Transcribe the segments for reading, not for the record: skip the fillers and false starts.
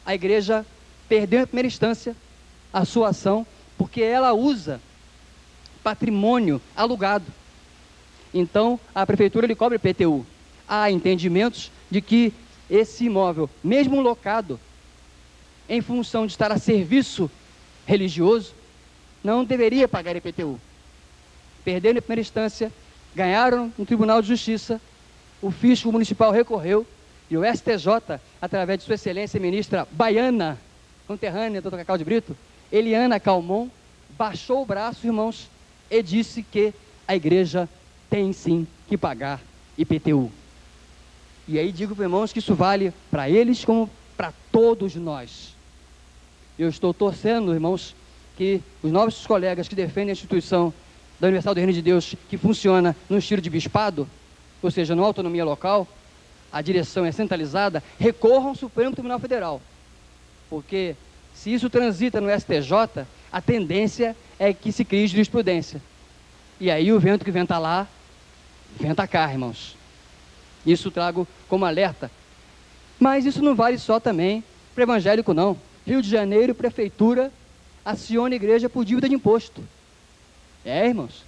a igreja perdeu em primeira instância a sua ação, porque ela usa patrimônio alugado. Então, a prefeitura lhe cobra IPTU. Há entendimentos de que esse imóvel, mesmo locado, em função de estar a serviço religioso, não deveria pagar IPTU. Perderam em primeira instância, ganharam no Tribunal de Justiça, o fisco municipal recorreu, e o STJ, através de sua excelência ministra baiana, conterrânea, doutora Cacau de Brito, Eliana Calmon, baixou o braço, irmãos, e disse que a igreja tem sim que pagar IPTU. E aí digo para irmãos que isso vale para eles como para todos nós. Eu estou torcendo, irmãos, que os nossos colegas que defendem a instituição da Universal do Reino de Deus, que funciona no estilo de bispado, ou seja, na autonomia local, a direção é centralizada, recorram ao Supremo Tribunal Federal. Porque se isso transita no STJ, a tendência é que se crie jurisprudência. E aí o vento que venta lá, venta cá, irmãos. Isso trago como alerta. Mas isso não vale só também para evangélico, não. Rio de Janeiro, prefeitura, aciona a igreja por dívida de imposto. Irmãos.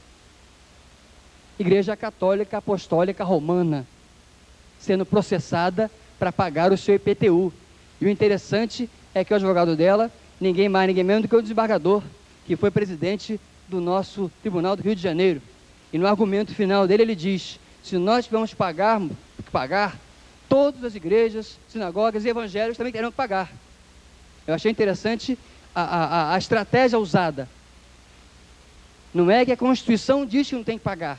Igreja Católica Apostólica Romana, sendo processada para pagar o seu IPTU. E o interessante é que o advogado dela, ninguém mais, ninguém menos do que o desembargador, que foi presidente do nosso Tribunal do Rio de Janeiro. E no argumento final dele ele diz, se nós tivermos que pagar, todas as igrejas, sinagogas e evangélicos também terão que pagar. Eu achei interessante a estratégia usada. Não é que a Constituição diz que não tem que pagar.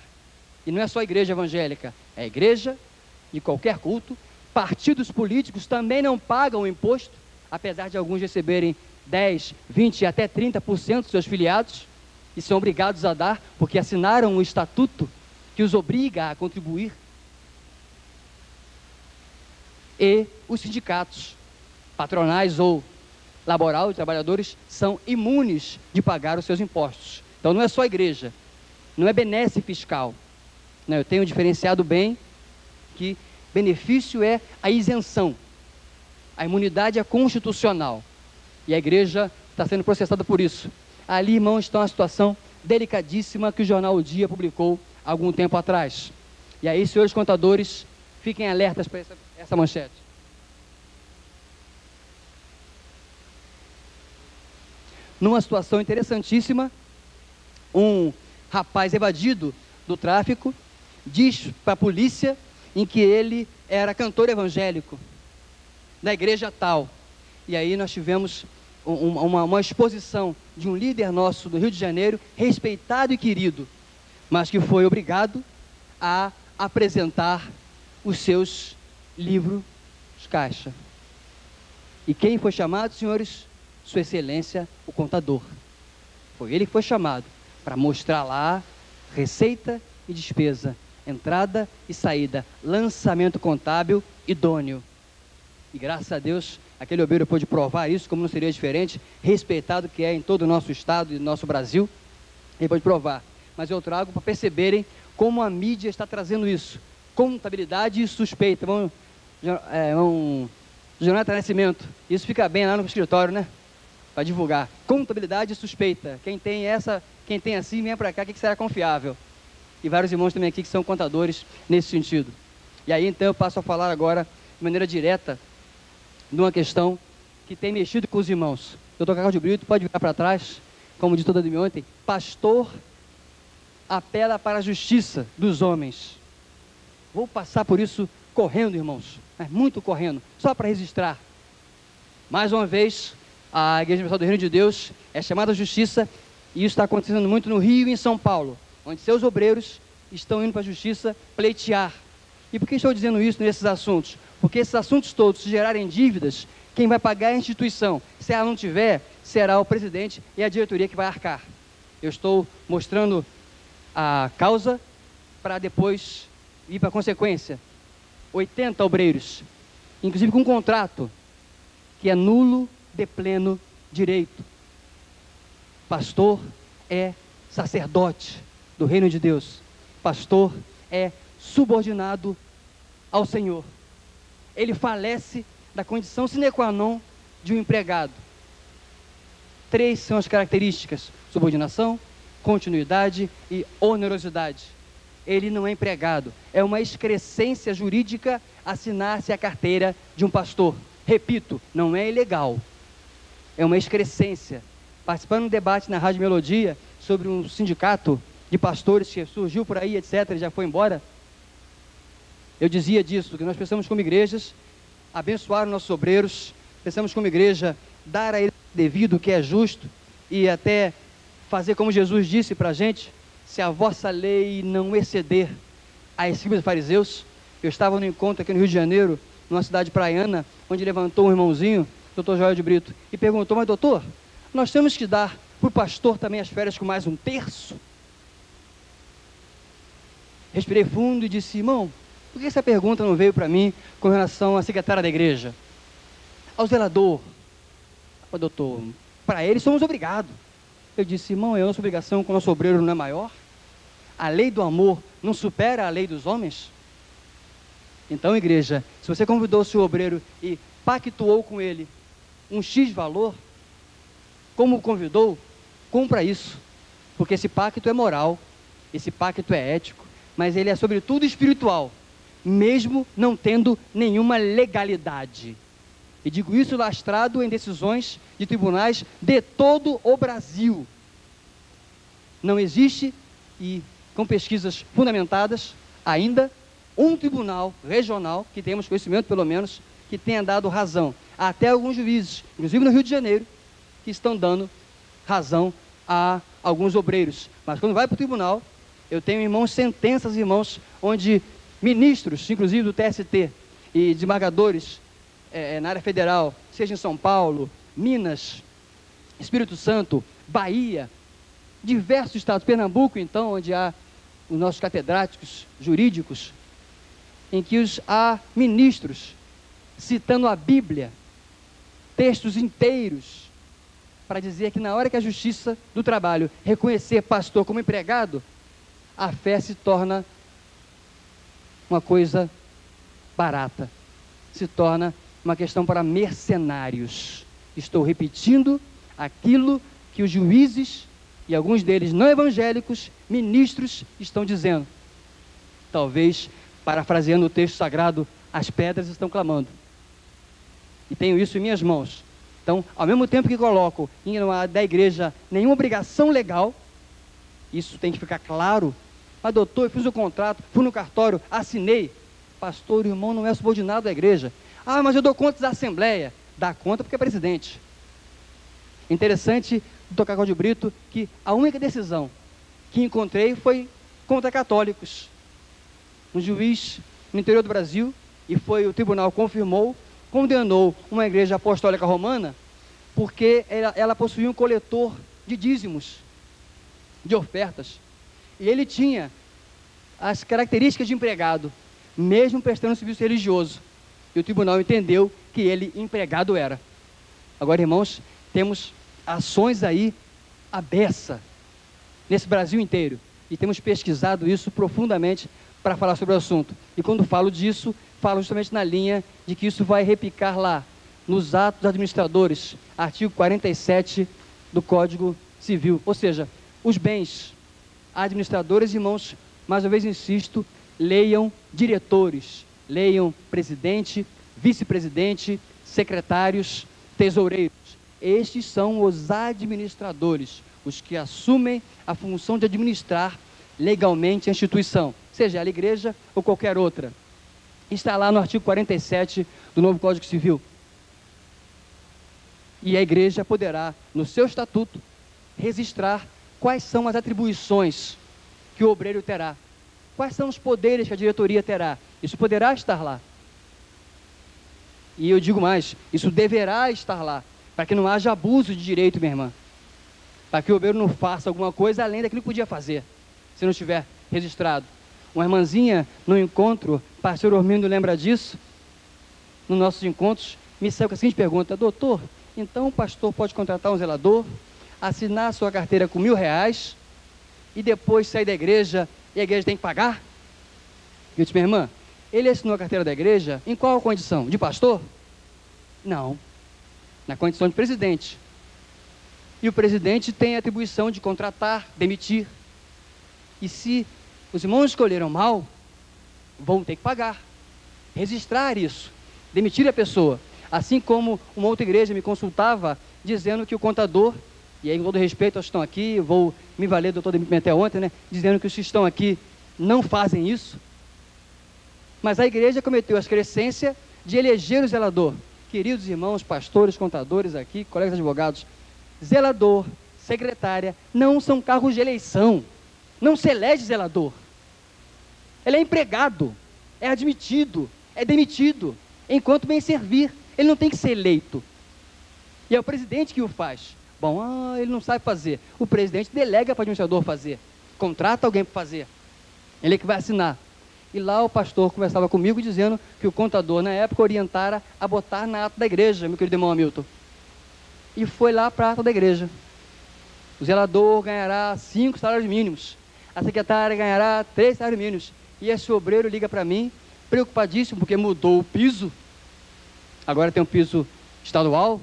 E não é só a igreja evangélica, é a igreja de qualquer culto. Partidos políticos também não pagam o imposto, apesar de alguns receberem 10, 20 e até 30% dos seus filiados, e são obrigados a dar, porque assinaram um estatuto que os obriga a contribuir. E os sindicatos, patronais ou laboral de trabalhadores, são imunes de pagar os seus impostos. Então não é só a igreja, não é benesse fiscal. Não, eu tenho diferenciado bem que benefício é a isenção, a imunidade é constitucional, e a igreja está sendo processada por isso. Ali, irmãos, está uma situação delicadíssima que o jornal O Dia publicou há algum tempo atrás. E aí, senhores contadores, fiquem alertas para essa manchete. Numa situação interessantíssima, um rapaz evadido do tráfico diz para a polícia em que ele era cantor evangélico da igreja tal. E aí nós tivemos uma exposição de um líder nosso do Rio de Janeiro, respeitado e querido, mas que foi obrigado a apresentar os seus livros caixa. E quem foi chamado, senhores? Sua Excelência, o contador. Foi ele que foi chamado para mostrar lá receita e despesa, entrada e saída, lançamento contábil idôneo. E graças a Deus, aquele obreiro pôde provar isso, como não seria diferente, respeitado que é em todo o nosso estado e no nosso Brasil, ele pode provar. Mas eu trago para perceberem como a mídia está trazendo isso. Contabilidade e suspeita. Jonathan Nascimento, isso fica bem lá no escritório, né? Para divulgar. Contabilidade e suspeita. Quem tem assim, vem para cá, que será confiável. E vários irmãos também aqui que são contadores nesse sentido. E aí então eu passo a falar agora, de maneira direta, de uma questão que tem mexido com os irmãos. Doutor Cacau de Brito, pode virar para trás, como disse toda de ontem. Pastor apela para a justiça dos homens. Vou passar por isso correndo, irmãos, mas muito correndo, só para registrar. Mais uma vez, a Igreja Universal do Reino de Deus é chamada à justiça, e isso está acontecendo muito no Rio e em São Paulo, onde seus obreiros estão indo para a justiça pleitear. E por que estou dizendo isso nesses assuntos? Porque esses assuntos todos, se gerarem dívidas, quem vai pagar é a instituição. Se ela não tiver, será o presidente e a diretoria que vai arcar. Eu estou mostrando a causa para depois ir para a consequência. 80 obreiros, inclusive com um contrato que é nulo de pleno direito. Pastor é sacerdote do reino de Deus. Pastor é subordinado ao Senhor. Ele falece da condição sine qua non de um empregado. 3 são as características: subordinação, continuidade e onerosidade. Ele não é empregado, é uma excrescência jurídica assinar-se a carteira de um pastor. Repito, não é ilegal, é uma excrescência. Participando de um debate na Rádio Melodia sobre um sindicato de pastores que surgiu por aí, etc., e já foi embora, eu dizia disso, que nós precisamos como igrejas abençoar os nossos obreiros, precisamos como igreja dar a eles o devido, que é justo, e até fazer como Jesus disse para a gente: se a vossa lei não exceder a escribas e fariseus. Eu estava no encontro aqui no Rio de Janeiro, numa cidade praiana, onde levantou um irmãozinho, doutor Joel de Brito, e perguntou: mas doutor, nós temos que dar para o pastor também as férias com mais 1/3? Respirei fundo e disse: irmão, por que essa pergunta não veio para mim com relação à secretária da igreja, ao zelador? Doutor, para eles somos obrigados. Eu disse: irmão, é a nossa obrigação com o nosso obreiro não é maior? A lei do amor não supera a lei dos homens? Então, igreja, se você convidou o seu obreiro e pactuou com ele um X valor, como o convidou, cumpra isso, porque esse pacto é moral, esse pacto é ético, mas ele é sobretudo espiritual, mesmo não tendo nenhuma legalidade. E digo isso lastrado em decisões de tribunais de todo o Brasil. Não existe, e com pesquisas fundamentadas, ainda um tribunal regional, que temos conhecimento pelo menos, que tenha dado razão. Há até alguns juízes, inclusive no Rio de Janeiro, que estão dando razão a alguns obreiros. Mas quando vai para o tribunal, eu tenho irmãos, sentenças, irmãos, onde ministros, inclusive do TST, e desembargadores na área federal, seja em São Paulo, Minas, Espírito Santo, Bahia, diversos estados, Pernambuco, então, onde há os nossos catedráticos jurídicos, em que há ministros citando a Bíblia, textos inteiros, para dizer que na hora que a justiça do trabalho reconhecer pastor como empregado, a fé se torna uma coisa barata, se torna uma questão para mercenários. Estou repetindo aquilo que os juízes, e alguns deles não evangélicos, ministros, estão dizendo. Talvez, parafraseando o texto sagrado, as pedras estão clamando. E tenho isso em minhas mãos. Então, ao mesmo tempo que coloco da igreja nenhuma obrigação legal, isso tem que ficar claro. Mas doutor, eu fiz o contrato, fui no cartório, assinei. Pastor, o irmão não é subordinado à igreja. Ah, mas eu dou conta da assembleia. Dá conta porque é presidente. Interessante, doutor Cacau de Brito, que a única decisão que encontrei foi contra católicos. Um juiz no interior do Brasil, e foi o tribunal confirmou, condenou uma igreja apostólica romana, porque ela possuía um coletor de dízimos, de ofertas, e ele tinha as características de empregado, mesmo prestando serviço religioso, e o tribunal entendeu que ele empregado era. Agora, irmãos, temos ações aí à beça, nesse Brasil inteiro, e temos pesquisado isso profundamente para falar sobre o assunto, e quando falo disso, falo justamente na linha de que isso vai repicar lá, nos atos administradores, artigo 47 do Código Civil, ou seja, os bens administradores, irmãos, mais uma vez insisto, leiam diretores, leiam presidente, vice-presidente, secretários, tesoureiros. Estes são os administradores, os que assumem a função de administrar legalmente a instituição, seja ela igreja ou qualquer outra. Está lá no artigo 47 do novo Código Civil. E a igreja poderá, no seu estatuto, registrar quais são as atribuições que o obreiro terá, quais são os poderes que a diretoria terá. Isso poderá estar lá. E eu digo mais, isso deverá estar lá, para que não haja abuso de direito, minha irmã, para que o obreiro não faça alguma coisa além daquilo que podia fazer, se não estiver registrado. Uma irmãzinha no encontro, pastor Ormindo lembra disso, nos nossos encontros, me saiu com a seguinte pergunta: doutor, então o pastor pode contratar um zelador, assinar a sua carteira com R$1.000 e depois sair da igreja e a igreja tem que pagar? Eu disse: minha irmã, ele assinou a carteira da igreja em qual condição? De pastor? Não. na condição de presidente. E o presidente tem a atribuição de contratar, demitir. E se os irmãos escolheram mal, vão ter que pagar, registrar isso, demitir a pessoa. Assim como uma outra igreja me consultava, dizendo que o contador, e aí com todo respeito aos que estão aqui, vou me valer do doutor Demeter ontem, né, dizendo que os que estão aqui não fazem isso, mas a igreja cometeu a excrescência de eleger o zelador. Queridos irmãos, pastores, contadores aqui, colegas advogados, zelador, secretária, não são cargos de eleição, não se elege zelador. Ele é empregado, é admitido, é demitido, enquanto bem servir. Ele não tem que ser eleito. E é o presidente que o faz. Bom, ele não sabe fazer. O presidente delega para o administrador fazer. Contrata alguém para fazer. Ele é que vai assinar. E lá o pastor conversava comigo dizendo que o contador, na época, orientara a botar na ata da igreja, meu querido irmão Hamilton. E foi lá para a ata da igreja. O zelador ganhará 5 salários mínimos. A secretária ganhará 3 salários mínimos. E esse obreiro liga para mim, preocupadíssimo, porque mudou o piso. Agora tem um piso estadual,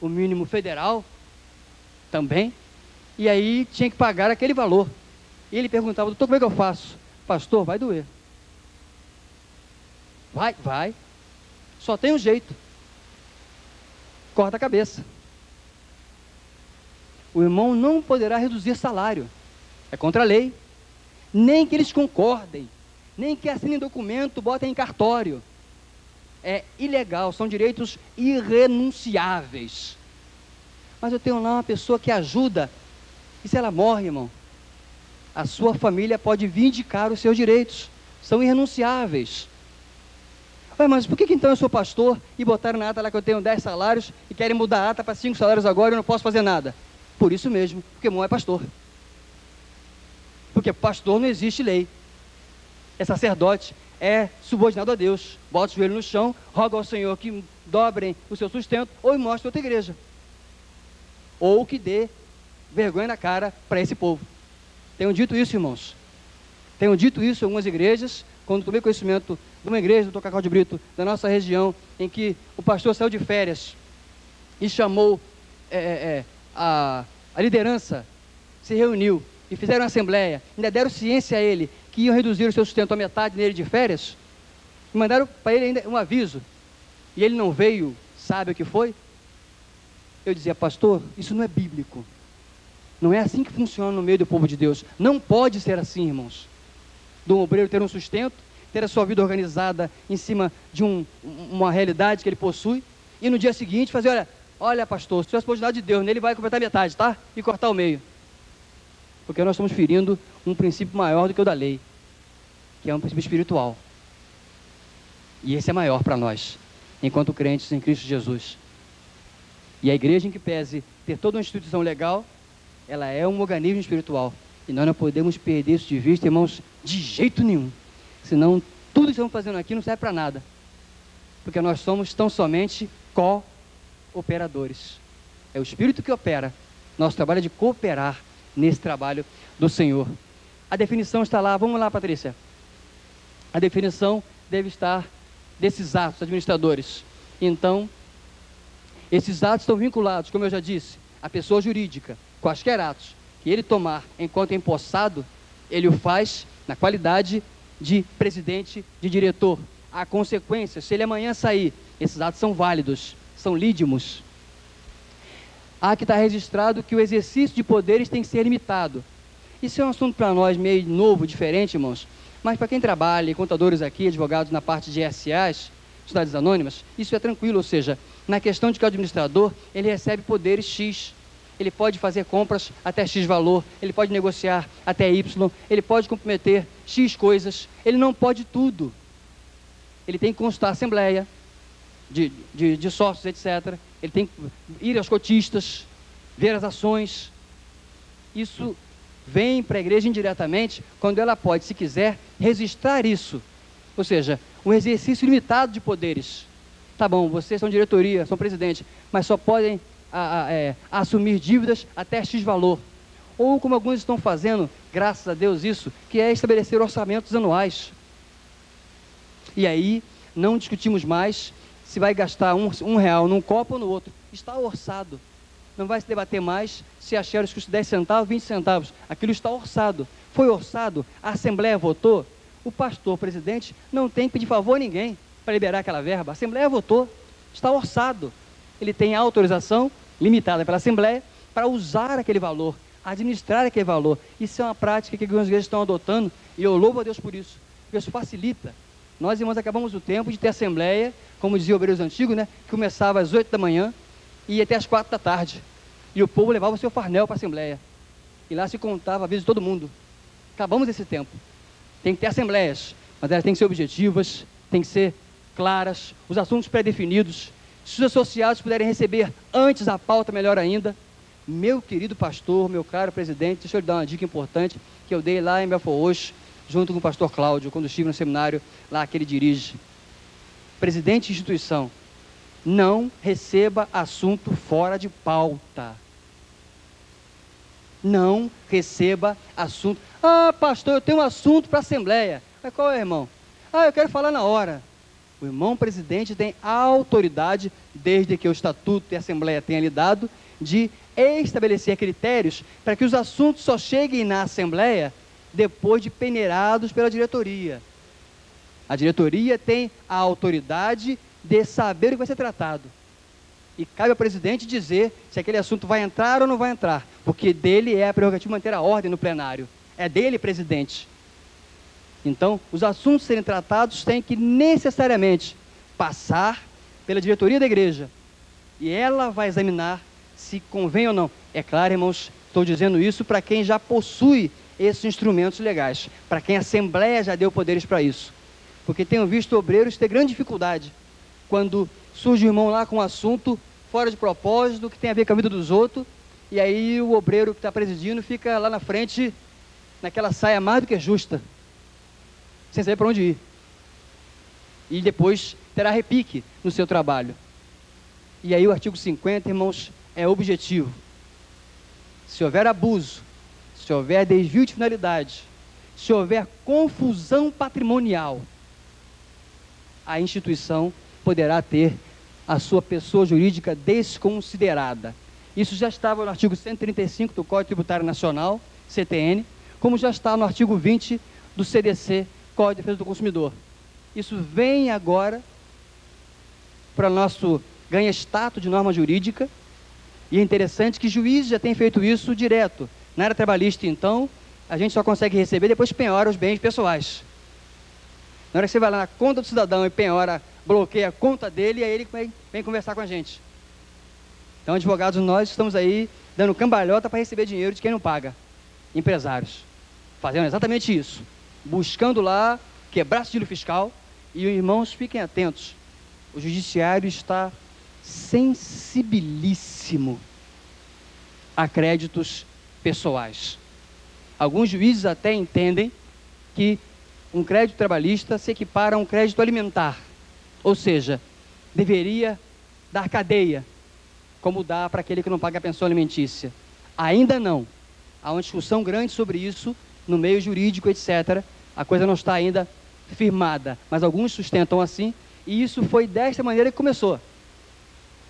o mínimo federal também. E aí tinha que pagar aquele valor. E ele perguntava, doutor, como é que eu faço? Pastor, vai doer. Vai. Só tem um jeito. Corta a cabeça. O irmão não poderá reduzir salário. É contra a lei. Nem que eles concordem. Nem que assinem documento, botem em cartório. É ilegal, são direitos irrenunciáveis. Mas eu tenho lá uma pessoa que ajuda. E se ela morre, irmão? A sua família pode vindicar os seus direitos. São irrenunciáveis. Mas por que então eu sou pastor e botaram na ata lá que eu tenho 10 salários e querem mudar a ata para 5 salários agora e eu não posso fazer nada? Por isso mesmo, porque irmão é pastor. Porque pastor não existe lei. É sacerdote, é subordinado a Deus. Bota o joelho no chão, roga ao Senhor que dobrem o seu sustento ou mostre outra igreja. Ou que dê vergonha na cara para esse povo. Tenho dito isso, irmãos. Tenho dito isso em algumas igrejas, quando tomei conhecimento de uma igreja, do Dr. Cacau de Brito, da nossa região, em que o pastor saiu de férias e chamou a liderança, se reuniu e fizeram uma assembleia, ainda deram ciência a ele que iam reduzir o seu sustento à metade nele de férias, e mandaram para ele ainda um aviso, e ele não veio, sabe o que foi? Eu dizia, pastor, isso não é bíblico. Não é assim que funciona no meio do povo de Deus. Não pode ser assim, irmãos. Do obreiro ter um sustento, ter a sua vida organizada em cima de uma realidade que ele possui, e no dia seguinte fazer, olha pastor, se tivesse oportunidade de Deus, ele vai completar metade, tá? E cortar o meio. Porque nós estamos ferindo um princípio maior do que o da lei, que é um princípio espiritual. E esse é maior para nós, enquanto crentes em Cristo Jesus. E a igreja, em que pese ter toda uma instituição legal, ela é um organismo espiritual. E nós não podemos perder isso de vista, irmãos, de jeito nenhum. Senão, tudo que estamos fazendo aqui não serve para nada. Porque nós somos tão somente cooperadores. É o Espírito que opera. Nosso trabalho é de cooperar nesse trabalho do Senhor. A definição está lá. Vamos lá, Patrícia. A definição deve estar desses atos administradores. Então, esses atos estão vinculados, como eu já disse, à pessoa jurídica. Quaisquer atos que ele tomar enquanto empossado, ele o faz na qualidade de presidente, de diretor. Há consequências, se ele amanhã sair, esses atos são válidos, são lídimos. Há que estar registrado que o exercício de poderes tem que ser limitado. Isso é um assunto para nós meio novo, diferente, irmãos, mas para quem trabalha, contadores aqui, advogados na parte de SAs, sociedades anônimas, isso é tranquilo, ou seja, na questão de que o administrador, ele recebe poderes X, ele pode fazer compras até X valor, ele pode negociar até Y, ele pode comprometer X coisas, ele não pode tudo. Ele tem que consultar a assembleia de sócios, etc. Ele tem que ir aos cotistas, ver as ações. Isso vem para a igreja indiretamente, quando ela pode, se quiser, registrar isso. Ou seja, um exercício limitado de poderes. Tá bom, vocês são diretoria, são presidente, mas só podem assumir dívidas até X valor. Ou como alguns estão fazendo, graças a Deus isso, que é estabelecer orçamentos anuais. E aí, não discutimos mais se vai gastar um real num copo ou no outro. está orçado. Não vai se debater mais se a Xerox custa 10 centavos, 20 centavos. Aquilo está orçado. Foi orçado, a Assembleia votou. O pastor presidente não tem que pedir favor a ninguém para liberar aquela verba. A Assembleia votou, está orçado. Ele tem autorização, limitada pela Assembleia, para usar aquele valor, administrar aquele valor. Isso é uma prática que algumas igrejas estão adotando, e eu louvo a Deus por isso, porque isso facilita. Nós, irmãos, acabamos o tempo de ter Assembleia, como dizia o Obreiros Antigo, né, que começava às 8 da manhã, e ia até às 4 da tarde. E o povo levava o seu farnel para a Assembleia. E lá se contava a vida de todo mundo. Acabamos esse tempo. Tem que ter assembleias, mas elas têm que ser objetivas, têm que ser claras, os assuntos pré-definidos. Se os associados puderem receber antes a pauta, melhor ainda. Meu querido pastor, meu caro presidente, deixa eu lhe dar uma dica importante que eu dei lá em Belfort Roxo, junto com o pastor Cláudio, quando estive no seminário lá que ele dirige. Presidente de instituição, não receba assunto fora de pauta. Não receba assunto. Ah, pastor, eu tenho um assunto para a Assembleia. Mas qual é, irmão? Ah, eu quero falar na hora. O irmão presidente tem autoridade, desde que o Estatuto e a Assembleia tenham lhe dado, de estabelecer critérios para que os assuntos só cheguem na Assembleia depois de peneirados pela diretoria. A diretoria tem a autoridade de saber o que vai ser tratado. E cabe ao presidente dizer se aquele assunto vai entrar ou não vai entrar, porque dele é a prerrogativa de manter a ordem no plenário. É dele, presidente. Então, os assuntos a serem tratados têm que necessariamente passar pela diretoria da igreja. E ela vai examinar se convém ou não. É claro, irmãos, estou dizendo isso para quem já possui esses instrumentos legais, para quem a Assembleia já deu poderes para isso. Porque tenho visto obreiros ter grande dificuldade quando surge o irmão lá com um assunto fora de propósito, que tem a ver com a vida dos outros, e aí o obreiro que está presidindo fica lá na frente, naquela saia mais do que justa, sem saber para onde ir. E depois terá repique no seu trabalho. E aí o artigo 50, irmãos, é objetivo. Se houver abuso, se houver desvio de finalidade, se houver confusão patrimonial, a instituição poderá ter a sua pessoa jurídica desconsiderada. Isso já estava no artigo 135 do Código Tributário Nacional, CTN, como já está no artigo 20 do CDC, Código de Defesa do Consumidor. Isso vem agora para o nosso ganha status de norma jurídica, e é interessante que juízes já têm feito isso direto. Na área trabalhista, então, a gente só consegue receber depois penhora os bens pessoais. Na hora que você vai lá na conta do cidadão e penhora, bloqueia a conta dele, e aí ele vem conversar com a gente. Então, advogados, nós estamos aí dando cambalhota para receber dinheiro de quem não paga. Empresários. Fazendo exatamente isso. Buscando lá quebrar sigilo fiscal. E, irmãos, fiquem atentos. O judiciário está sensibilíssimo a créditos pessoais. Alguns juízes até entendem que um crédito trabalhista se equipara a um crédito alimentar, ou seja, deveria dar cadeia, como dá para aquele que não paga a pensão alimentícia. Ainda não. Há uma discussão grande sobre isso no meio jurídico, etc. A coisa não está ainda firmada, mas alguns sustentam assim, e isso foi desta maneira que começou.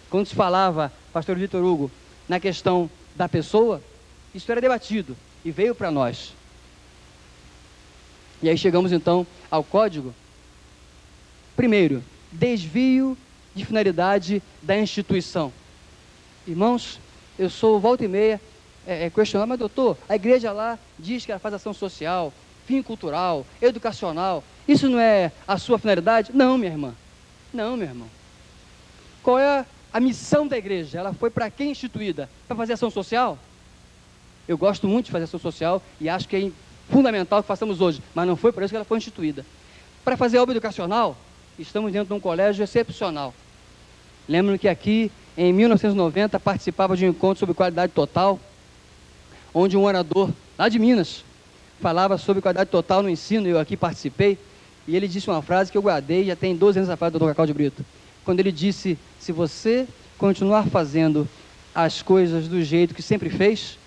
Quando se falava, pastor Vitor Hugo, na questão da pessoa, isso era debatido e veio para nós. E aí chegamos então ao código. Primeiro, desvio de finalidade da instituição. Irmãos, eu sou volta e meia questionado, mas doutor, a igreja lá diz que ela faz ação social, fim cultural, educacional, isso não é a sua finalidade? Não, minha irmã. Não, meu irmão. Qual é a missão da igreja? Ela foi para quem instituída? Para fazer ação social? Eu gosto muito de fazer ação social e acho que é fundamental que façamos hoje, mas não foi por isso que ela foi instituída. Para fazer obra educacional, estamos dentro de um colégio excepcional. Lembro que aqui, em 1990, participava de um encontro sobre qualidade total, onde um orador lá de Minas falava sobre qualidade total no ensino, eu aqui participei, e ele disse uma frase que eu guardei, já tem 12 anos essa frase do Dr. Cacau de Brito, quando ele disse: se você continuar fazendo as coisas do jeito que sempre fez,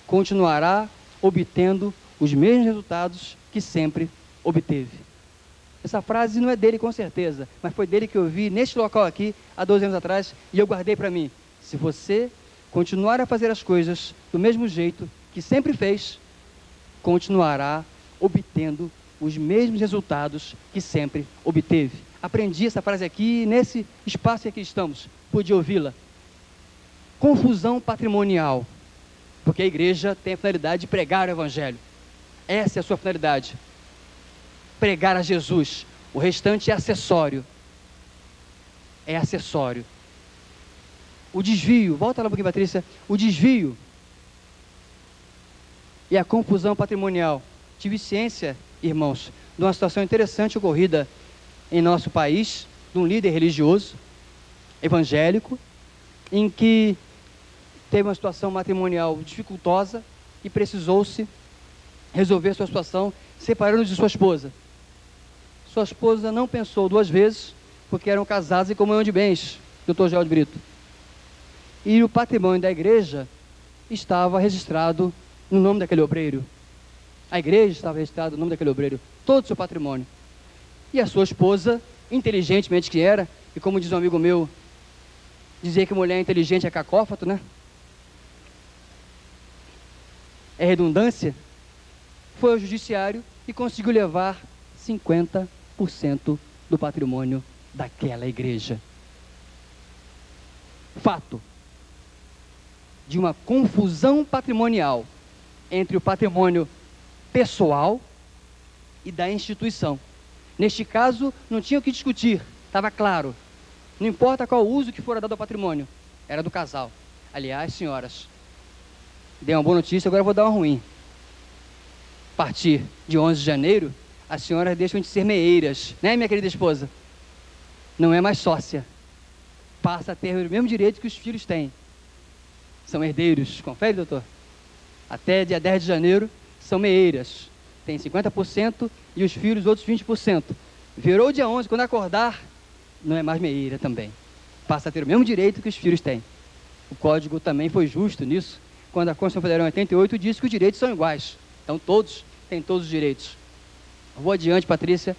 continuará obtendo os mesmos resultados que sempre obteve. Essa frase não é dele com certeza, mas foi dele que eu vi neste local aqui, há 12 anos atrás, e eu guardei para mim. Se você continuar a fazer as coisas do mesmo jeito que sempre fez, continuará obtendo os mesmos resultados que sempre obteve. Aprendi essa frase aqui, nesse espaço que aqui estamos, pude ouvi-la. Confusão patrimonial, porque a igreja tem a finalidade de pregar o evangelho. Essa é a sua finalidade, pregar a Jesus. O restante é acessório. É acessório. O desvio, volta lá um pouquinho, Patrícia. O desvio e a confusão patrimonial. Tive ciência, irmãos, de uma situação interessante ocorrida em nosso país, de um líder religioso, evangélico, em que teve uma situação matrimonial dificultosa e precisou-se resolver sua situação separando de sua esposa. Sua esposa não pensou duas vezes, porque eram casados em comunhão de bens, Dr. Geraldo Brito. E o patrimônio da igreja estava registrado no nome daquele obreiro. A igreja estava registrada no nome daquele obreiro, todo o seu patrimônio. E a sua esposa, inteligentemente que era, e como diz um amigo meu, dizer que mulher inteligente é cacófato, né? É redundância. Foi ao judiciário e conseguiu levar 50% do patrimônio daquela igreja. Fato de uma confusão patrimonial entre o patrimônio pessoal e da instituição. Neste caso, não tinha o que discutir, estava claro. Não importa qual uso que fora dado ao patrimônio, era do casal. Aliás, senhoras, dei uma boa notícia, agora eu vou dar uma ruim. A partir de 11 de janeiro, as senhoras deixam de ser meeiras, né, minha querida esposa? Não é mais sócia. Passa a ter o mesmo direito que os filhos têm. São herdeiros, confere, doutor? Até dia 10 de janeiro, são meeiras. Tem 50% e os filhos outros 20%. Virou dia 11, quando acordar, não é mais meeira também. Passa a ter o mesmo direito que os filhos têm. O Código também foi justo nisso, quando a Constituição Federal em 88 disse que os direitos são iguais. Então todos têm todos os direitos. Vou adiante, Patrícia.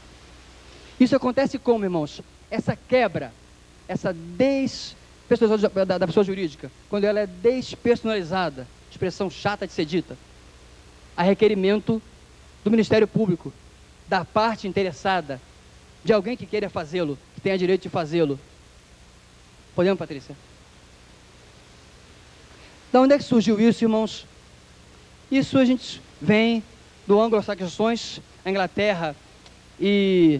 Isso acontece como, irmãos? Essa quebra, essa da pessoa jurídica, quando ela é despersonalizada, expressão chata de ser dita, a requerimento do Ministério Público, da parte interessada, de alguém que queira fazê-lo, que tenha direito de fazê-lo. Podemos, Patrícia? Da onde é que surgiu isso, irmãos? Isso a gente vem do anglo-saxões, a Inglaterra e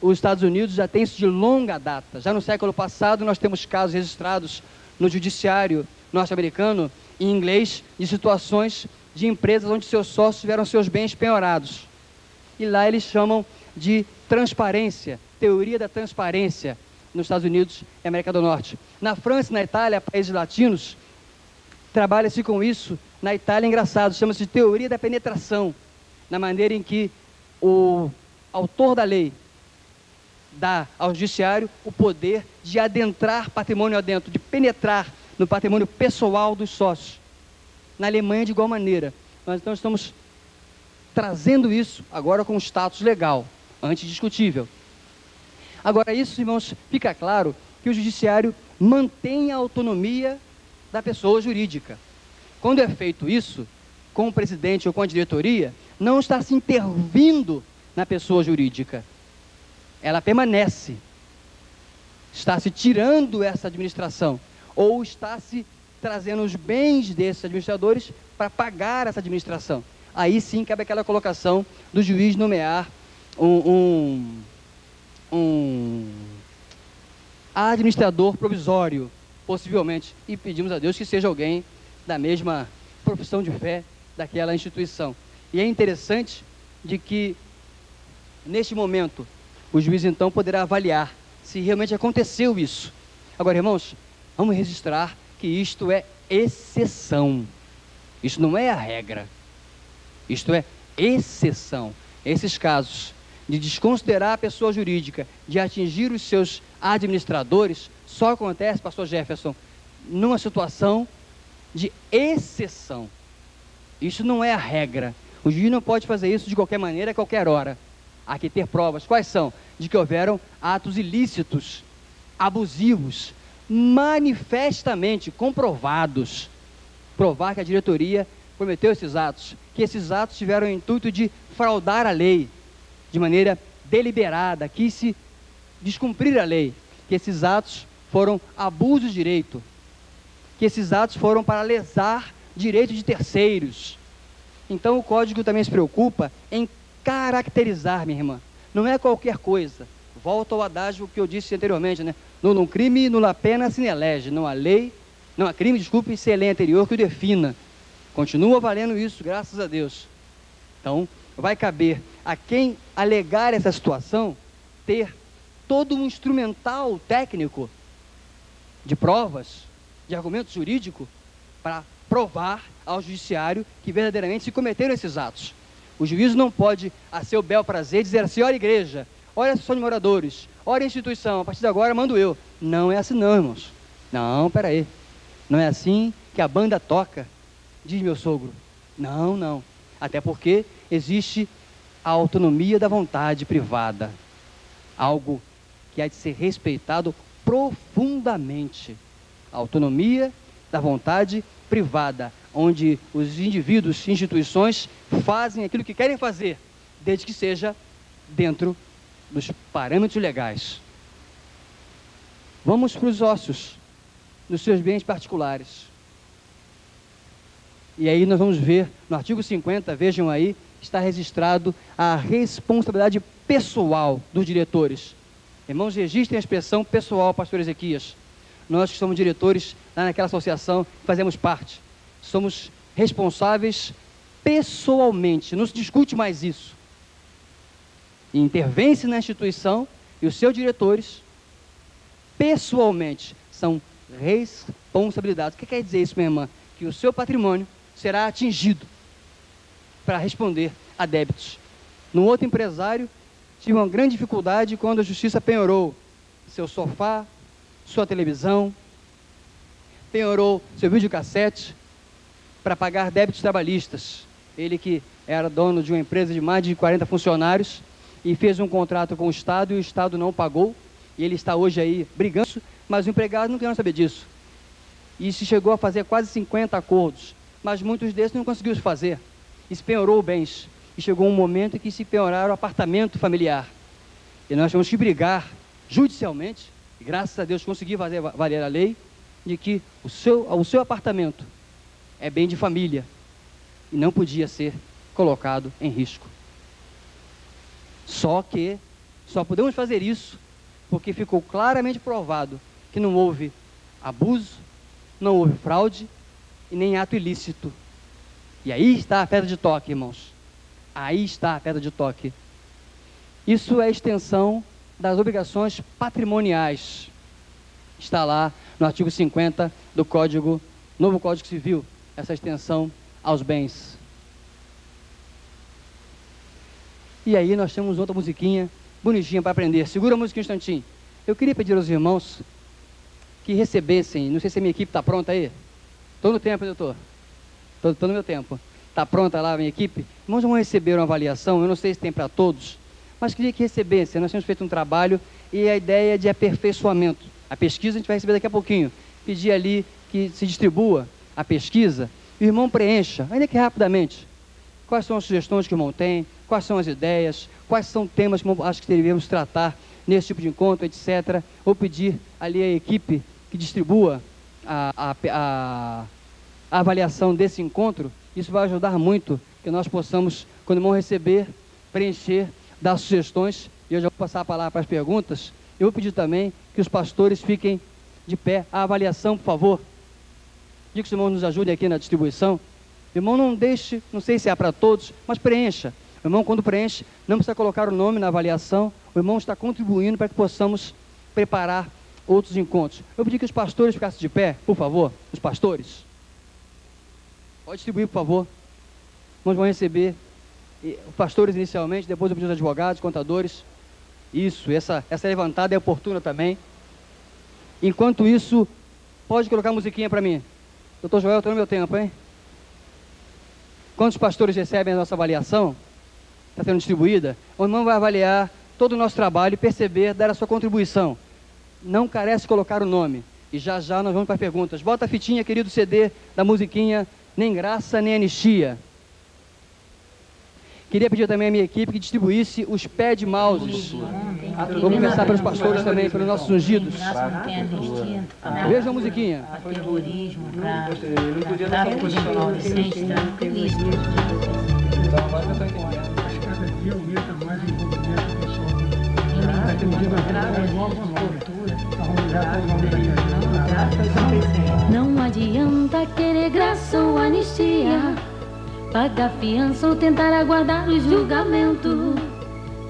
os Estados Unidos já tem isso de longa data. Já no século passado nós temos casos registrados no judiciário norte-americano, em inglês, de situações de empresas onde seus sócios tiveram seus bens penhorados. E lá eles chamam de transparência, teoria da transparência, nos Estados Unidos e América do Norte. Na França e na Itália, países latinos, trabalha-se com isso. Na Itália, engraçado, chama-se de teoria da penetração, na maneira em que o autor da lei dá ao judiciário o poder de adentrar patrimônio adentro, de penetrar no patrimônio pessoal dos sócios. Na Alemanha, de igual maneira. Nós então estamos trazendo isso agora com status legal, antes discutível. Agora, isso, irmãos, fica claro que o judiciário mantém a autonomia da pessoa jurídica. Quando é feito isso, com o presidente ou com a diretoria, não está se intervindo na pessoa jurídica. Ela permanece. Está se tirando essa administração, ou está se trazendo os bens desses administradores para pagar essa administração. Aí sim cabe aquela colocação do juiz nomear um administrador provisório, possivelmente, e pedimos a Deus que seja alguém da mesma profissão de fé daquela instituição. E é interessante de que, neste momento, o juiz então poderá avaliar se realmente aconteceu isso. Agora, irmãos, vamos registrar que isto é exceção. Isso não é a regra. Isto é exceção. Esses casos de desconsiderar a pessoa jurídica, de atingir os seus administradores, só acontece, pastor Jefferson, numa situação de exceção. Isso não é a regra. O juiz não pode fazer isso de qualquer maneira, a qualquer hora. Há que ter provas. Quais são? De que houveram atos ilícitos, abusivos, manifestamente comprovados, provar que a diretoria cometeu esses atos, que esses atos tiveram o intuito de fraudar a lei, de maneira deliberada, quis se descumprir a lei, que esses atos foram abuso de direito, que esses atos foram para lesar direitos de terceiros. Então o Código também se preocupa em caracterizar, minha irmã, não é qualquer coisa. Volto ao adágio que eu disse anteriormente, né? Nullum crime, nulla pena sine lege. Não há crime, desculpe, se é lei anterior que o defina. Continua valendo isso, graças a Deus. Então, vai caber a quem alegar essa situação ter todo um instrumental técnico de provas, de argumento jurídico, para provar ao judiciário que verdadeiramente se cometeram esses atos. O juízo não pode, a seu bel prazer, dizer assim: olha igreja, olha a associação de moradores, olha a instituição, a partir de agora mando eu. Não é assim não, irmãos. Não, peraí. Não é assim que a banda toca, diz meu sogro. Não, não. Até porque existe a autonomia da vontade privada. Algo que há de ser respeitado profundamente. A autonomia da vontade privada, onde os indivíduos e instituições fazem aquilo que querem fazer, desde que seja dentro dos parâmetros legais. Vamos para os ócios, dos seus bens particulares. E aí nós vamos ver, no artigo 50, vejam aí, está registrado a responsabilidade pessoal dos diretores. Irmãos, registrem a expressão pessoal, pastor Ezequias. Nós que somos diretores lá naquela associação, fazemos parte. Somos responsáveis pessoalmente, não se discute mais isso. Intervém-se na instituição e os seus diretores, pessoalmente, são responsabilizados. O que quer dizer isso, minha irmã? Que o seu patrimônio será atingido para responder a débitos. No outro empresário, tive uma grande dificuldade quando a justiça penhorou seu sofá, sua televisão, penhorou seu videocassete para pagar débitos trabalhistas. Ele que era dono de uma empresa de mais de 40 funcionários e fez um contrato com o Estado e o Estado não pagou, e ele está hoje aí brigando, mas o empregado não queria saber disso. E se chegou a fazer quase 50 acordos, mas muitos desses não conseguiu fazer. E se penhorou bens. E chegou um momento em que se penhoraram o apartamento familiar. E nós tivemos que brigar judicialmente, e graças a Deus consegui fazer valer a lei, de que o seu apartamento é bem de família e não podia ser colocado em risco. Só que só podemos fazer isso porque ficou claramente provado que não houve abuso, não houve fraude e nem ato ilícito. E aí está a pedra de toque, irmãos. Aí está a pedra de toque. Isso é extensão das obrigações patrimoniais. Está lá no artigo 50 do novo Código Civil, essa extensão aos bens. E aí nós temos outra musiquinha bonitinha para aprender. Segura a música um instantinho. Eu queria pedir aos irmãos que recebessem, não sei se a minha equipe está pronta aí. Estou no tempo, doutor. Estou no meu tempo. Está pronta lá a minha equipe? Irmãos, vão receber uma avaliação, eu não sei se tem para todos, mas queria que recebessem. Nós temos feito um trabalho e a ideia é de aperfeiçoamento. A pesquisa a gente vai receber daqui a pouquinho. Pedir ali que se distribua a pesquisa, e o irmão preencha, ainda que rapidamente, quais são as sugestões que o irmão tem, quais são as ideias, quais são temas que acho que devemos tratar nesse tipo de encontro, etc. Ou pedir ali a equipe que distribua a avaliação desse encontro. Isso vai ajudar muito que nós possamos, quando o irmão receber, preencher, dar sugestões. E eu já vou passar a palavra para as perguntas. Eu vou pedir também que os pastores fiquem de pé. A avaliação, por favor. Diga que os irmãos nos ajudem aqui na distribuição. Irmão, não deixe, não sei se é para todos, mas preencha. O irmão, quando preenche, não precisa colocar o nome na avaliação. O irmão está contribuindo para que possamos preparar outros encontros. Eu pedi que os pastores ficassem de pé, por favor. Os pastores. Pode distribuir, por favor. Nós vamos receber os pastores inicialmente, depois eu pedi os advogados, contadores. Isso, essa levantada é oportuna também. Enquanto isso, pode colocar a musiquinha para mim. Doutor Joel, estou no meu tempo, hein? Quando os pastores recebem a nossa avaliação, está sendo distribuída, o irmão vai avaliar todo o nosso trabalho e perceber, dar a sua contribuição. Não carece de colocar o nome, E já já nós vamos para as perguntas. Bota a fitinha, querido CD, da musiquinha Nem Graça Nem Anistia. Queria pedir também à minha equipe que distribuísse os pad mouses. Vou começar pelos pastores também, pelos nossos ungidos. Veja a musiquinha. Para terrorismo, para tráfico de adolescentes, tranquilismo. Cada dia aumenta mais o envolvimento pessoal. Não adianta querer graça ou anistia, pagar fiança ou tentar aguardar o julgamento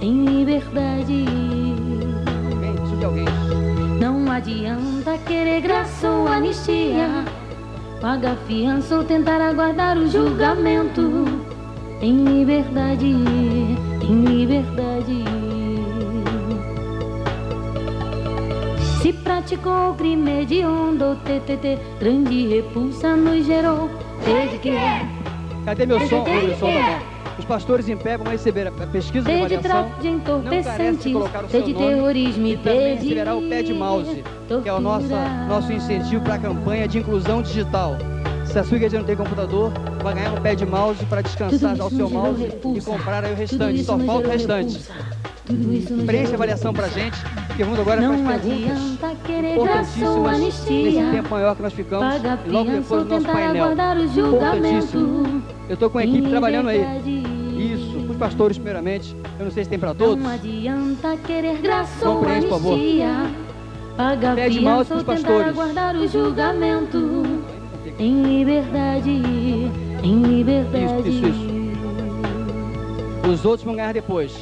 em liberdade. Não adianta querer graça ou anistia, pagar fiança ou tentar aguardar o julgamento em liberdade, em liberdade. Se praticou crime hediondo, TTT, grande repulsa nos gerou, desde que Cadê meu som? Meu som tá bom. Os pastores em pé vão receber a pesquisa de avaliação. tráfico de entorpecentes, de terrorismo e também receberá o pad mouse, que é o nosso incentivo para a campanha de inclusão digital. Se a sua igreja não tem computador, vai ganhar um pad mouse para descansar ao seu mouse e comprar aí o restante. Só falta o restante. Preencha a avaliação pra gente, porque vamos agora para as perguntas importantíssimas nesse tempo maior que nós ficamos e logo depois do nosso painel. Importantíssimo. Eu estou com a equipe trabalhando aí. Isso, os pastores primeiramente. Eu não sei se tem para todos. Não adianta querer graça ou Compreende, por favor. anistia, pagar Pede mouse fiança para ou os tentar pastores. aguardar o julgamento em liberdade, em liberdade. Isso. Os outros vão ganhar depois.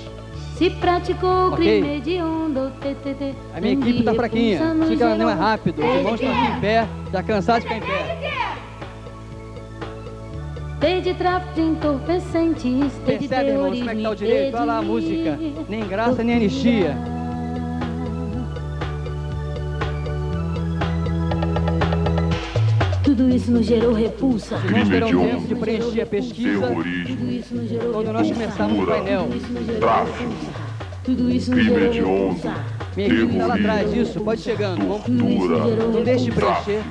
Se praticou Ok. crime hediondo, TTT, A minha equipe está fraquinha. Fica ela não é rápido. Os irmãos estão aqui em pé, já cansados de ficar em pé. Desde tráfico de entorpecentes, desde Percebe, irmãos, como é que está o direito? Olha lá a música. Nem graça, nem anistia. Tudo isso nos gerou repulsa. Os irmãos terão Crime tempo de preencher a pesquisa terrorismo, Isso nos gerou quando nós começarmos o painel. tráfico, Tudo isso nos crime gerou hediondo, repulsa. Minha equipe está lá atrás. Isso, pode ir chegando. tortura, Não deixe de preencher.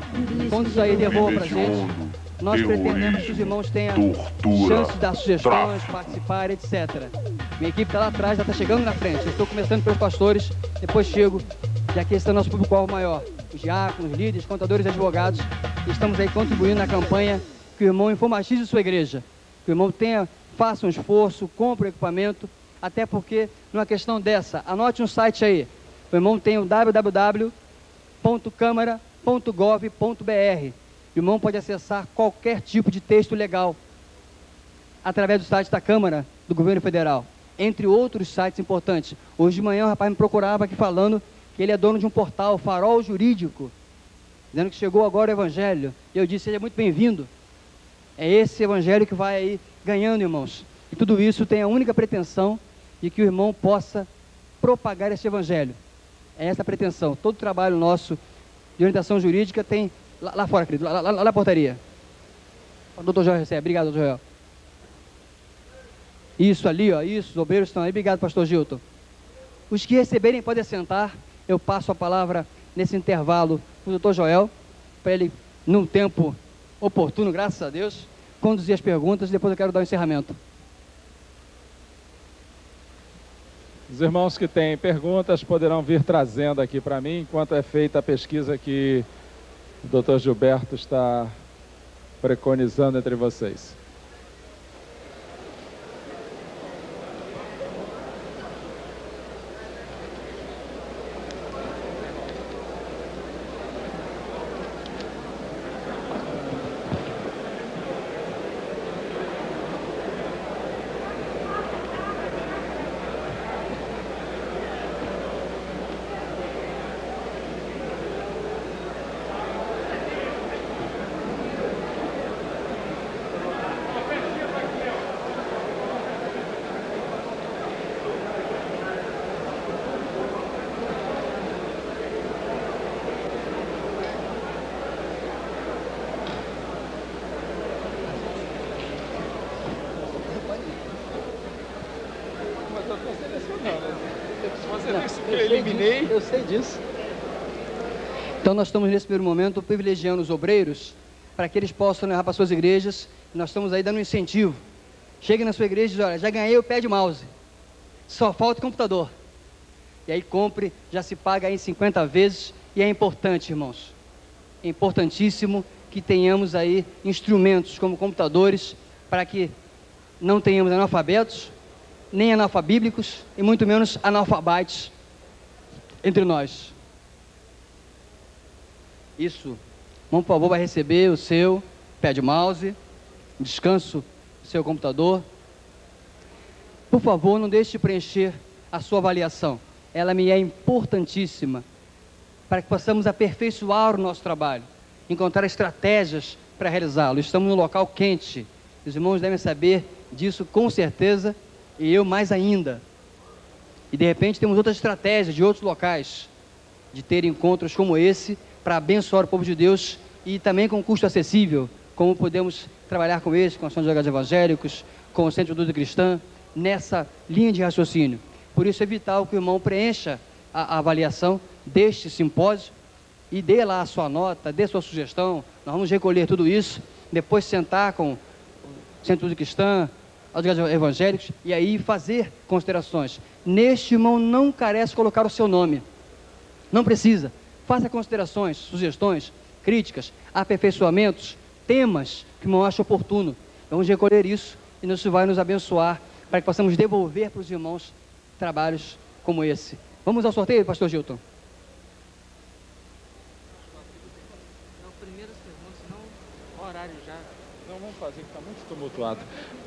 Quando sair, devolva crime pra gente. hediondo, Nós pretendemos que os terrorismo, irmãos tenham tortura, chance de dar sugestões, tráfico. participar, etc. Minha equipe está lá atrás, já está chegando na frente. Eu estou começando pelos pastores, depois chego, e aqui está o nosso público-alvo maior. Os diáconos, líderes, contadores e advogados. E estamos aí contribuindo na campanha que o irmão informatize sua igreja. Que o irmão faça um esforço, compre o equipamento, até porque, numa questão dessa, anote um site aí. O irmão tem o www.câmara.gov.br. O irmão pode acessar qualquer tipo de texto legal através do site da Câmara do Governo Federal, entre outros sites importantes. Hoje de manhã o rapaz me procurava aqui falando que ele é dono de um portal, Farol Jurídico, dizendo que chegou agora o Evangelho. E eu disse, seja muito bem-vindo. É esse Evangelho que vai aí ganhando, irmãos. E tudo isso tem a única pretensão de que o irmão possa propagar esse Evangelho. É essa a pretensão. Todo trabalho nosso de orientação jurídica tem lá fora, querido, lá na portaria. O doutor Joel recebe. Obrigado, doutor Joel. Isso ali, ó, isso, os obreiros estão aí. Obrigado, pastor Gilton. Os que receberem podem sentar. Eu passo a palavra nesse intervalo para o doutor Joel, para ele, num tempo oportuno, graças a Deus, conduzir as perguntas e depois eu quero dar o encerramento. Os irmãos que têm perguntas poderão vir trazendo aqui para mim, enquanto é feita a pesquisa que o Dr. Gilberto está preconizando entre vocês. Eu sei disso. Então nós estamos nesse primeiro momento privilegiando os obreiros para que eles possam levar para suas igrejas. Nós estamos aí dando um incentivo. Chegue na sua igreja e diz: olha, já ganhei o pé de mouse, só falta o computador. E aí compre, já se paga aí em 50 vezes. E é importante, irmãos, é importantíssimo que tenhamos aí instrumentos como computadores para que não tenhamos analfabetos, nem analfabíblicos e muito menos analfabetos entre nós. Isso. Irmão, por favor, vai receber o seu pé de mouse, descanso do seu computador. Por favor, não deixe de preencher a sua avaliação. Ela me é importantíssima para que possamos aperfeiçoar o nosso trabalho, encontrar estratégias para realizá-lo. Estamos num local quente. Os irmãos devem saber disso com certeza, e eu mais ainda. E de repente temos outras estratégias de outros locais, de ter encontros como esse, para abençoar o povo de Deus e também com custo acessível, como podemos trabalhar com esse, com a Ação de Jogados Evangélicos, com o Centro de Ajuda Cristã, nessa linha de raciocínio. Por isso é vital que o irmão preencha a avaliação deste simpósio e dê lá a sua nota, dê sua sugestão. Nós vamos recolher tudo isso, depois sentar com o Centro de Ajuda Cristã, os evangélicos, e aí fazer considerações. Neste, irmão, não carece colocar o seu nome, não precisa. Faça considerações, sugestões, críticas, aperfeiçoamentos, temas que o irmão acha oportuno. Vamos recolher isso e isso vai nos abençoar para que possamos devolver para os irmãos trabalhos como esse. Vamos ao sorteio, pastor Gilton? Não vamos fazer, que está muito tumultuado.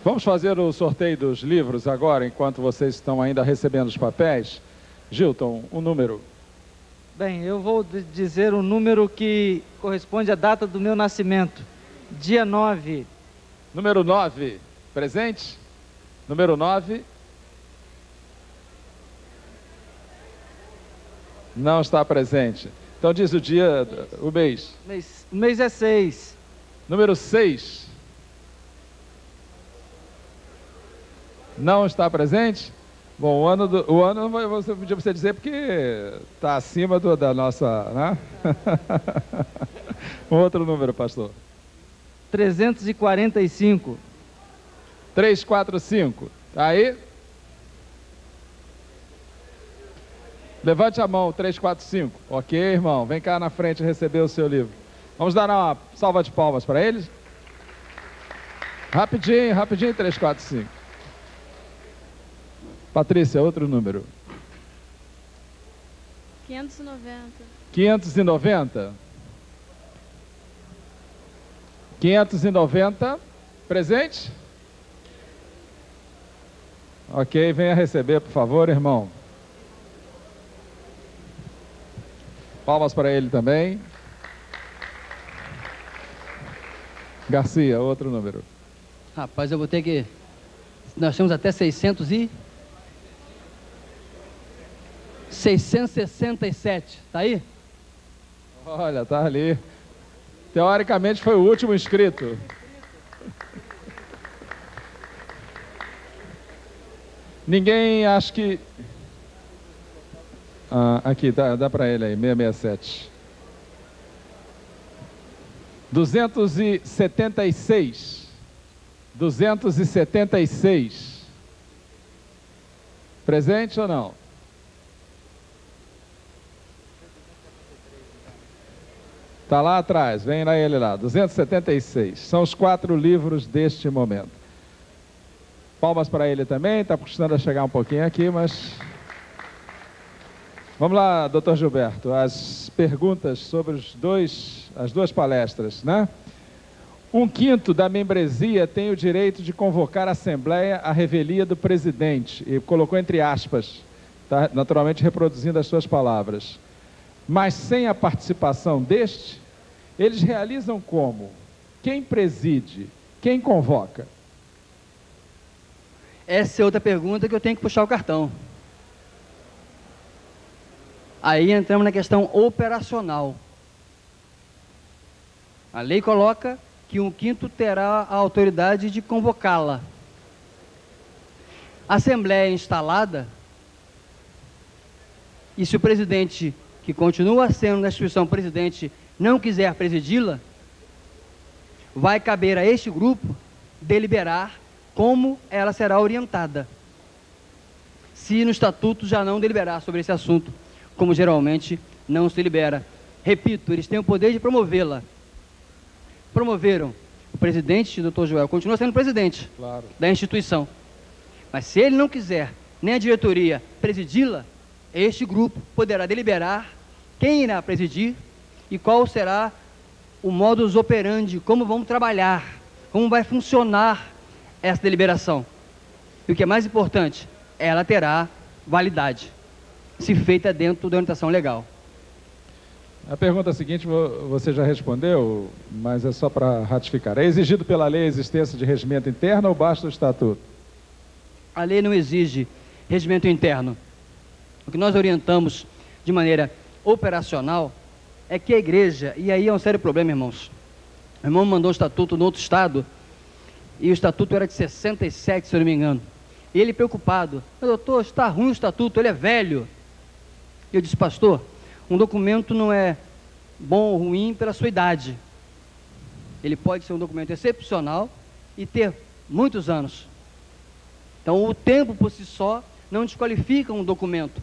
Vamos fazer o sorteio dos livros agora, enquanto vocês estão ainda recebendo os papéis. Gilton, o número. Bem, eu vou dizer o número que corresponde à data do meu nascimento. Dia 9. Número 9, presente? Número 9. Não está presente. Então diz o dia, o mês. O mês é 6. Número 6. Não está presente? Bom, o ano você podia você dizer porque está acima da nossa, né? Um outro número, pastor. 345. 345. Aí. Levante a mão, 345. Ok, irmão. Vem cá na frente receber o seu livro. Vamos dar uma salva de palmas para eles? Rapidinho, rapidinho, 345. Patrícia, outro número. 590. 590. 590. Presente? Ok, venha receber, por favor, irmão. Palmas para ele também. Garcia, outro número. Rapaz, eu vou ter que... Nós temos até 667, tá aí? Olha, tá ali. Teoricamente foi o último inscrito. Ninguém, acho que... aqui, dá para ele aí, 667. 276. 276. Presente ou não? Está lá atrás, vem lá ele lá, 276. São os 4 livros deste momento. Palmas para ele também, está custando a chegar um pouquinho aqui, mas... Vamos lá, doutor Gilberto, as perguntas sobre as duas palestras, né? 1/5 da membresia tem o direito de convocar a assembleia à revelia do presidente, e colocou entre aspas, tá? Naturalmente reproduzindo as suas palavras. Mas sem a participação deste, eles realizam como? Quem preside? Quem convoca? Essa é outra pergunta que eu tenho que puxar o cartão. Aí entramos na questão operacional. A lei coloca que 1/5 terá a autoridade de convocá-la. A assembleia é instalada, e se o presidente que continua sendo na instituição presidente, não quiser presidi-la, vai caber a este grupo deliberar como ela será orientada, se no estatuto já não deliberar sobre esse assunto, como geralmente não se delibera. Repito, eles têm o poder de promovê-la. Promoveram. O presidente, Dr. Joel, continua sendo presidente da instituição. Mas se ele não quiser, nem a diretoria, presidi-la, este grupo poderá deliberar quem irá presidir e qual será o modus operandi, como vamos trabalhar, como vai funcionar essa deliberação. E o que é mais importante, ela terá validade, se feita dentro da orientação legal. A pergunta seguinte você já respondeu, mas é só para ratificar. É exigido pela lei a existência de regimento interno ou basta o estatuto? A lei não exige regimento interno. O que nós orientamos de maneira operacional é que a igreja, e aí é um sério problema, irmãos. O irmão mandou um estatuto no outro estado, e o estatuto era de 67, se eu não me engano. E ele preocupado, mas doutor, está ruim o estatuto, ele é velho. Eu disse, pastor, um documento não é bom ou ruim pela sua idade. Ele pode ser um documento excepcional e ter muitos anos. Então, o tempo por si só não desqualifica um documento.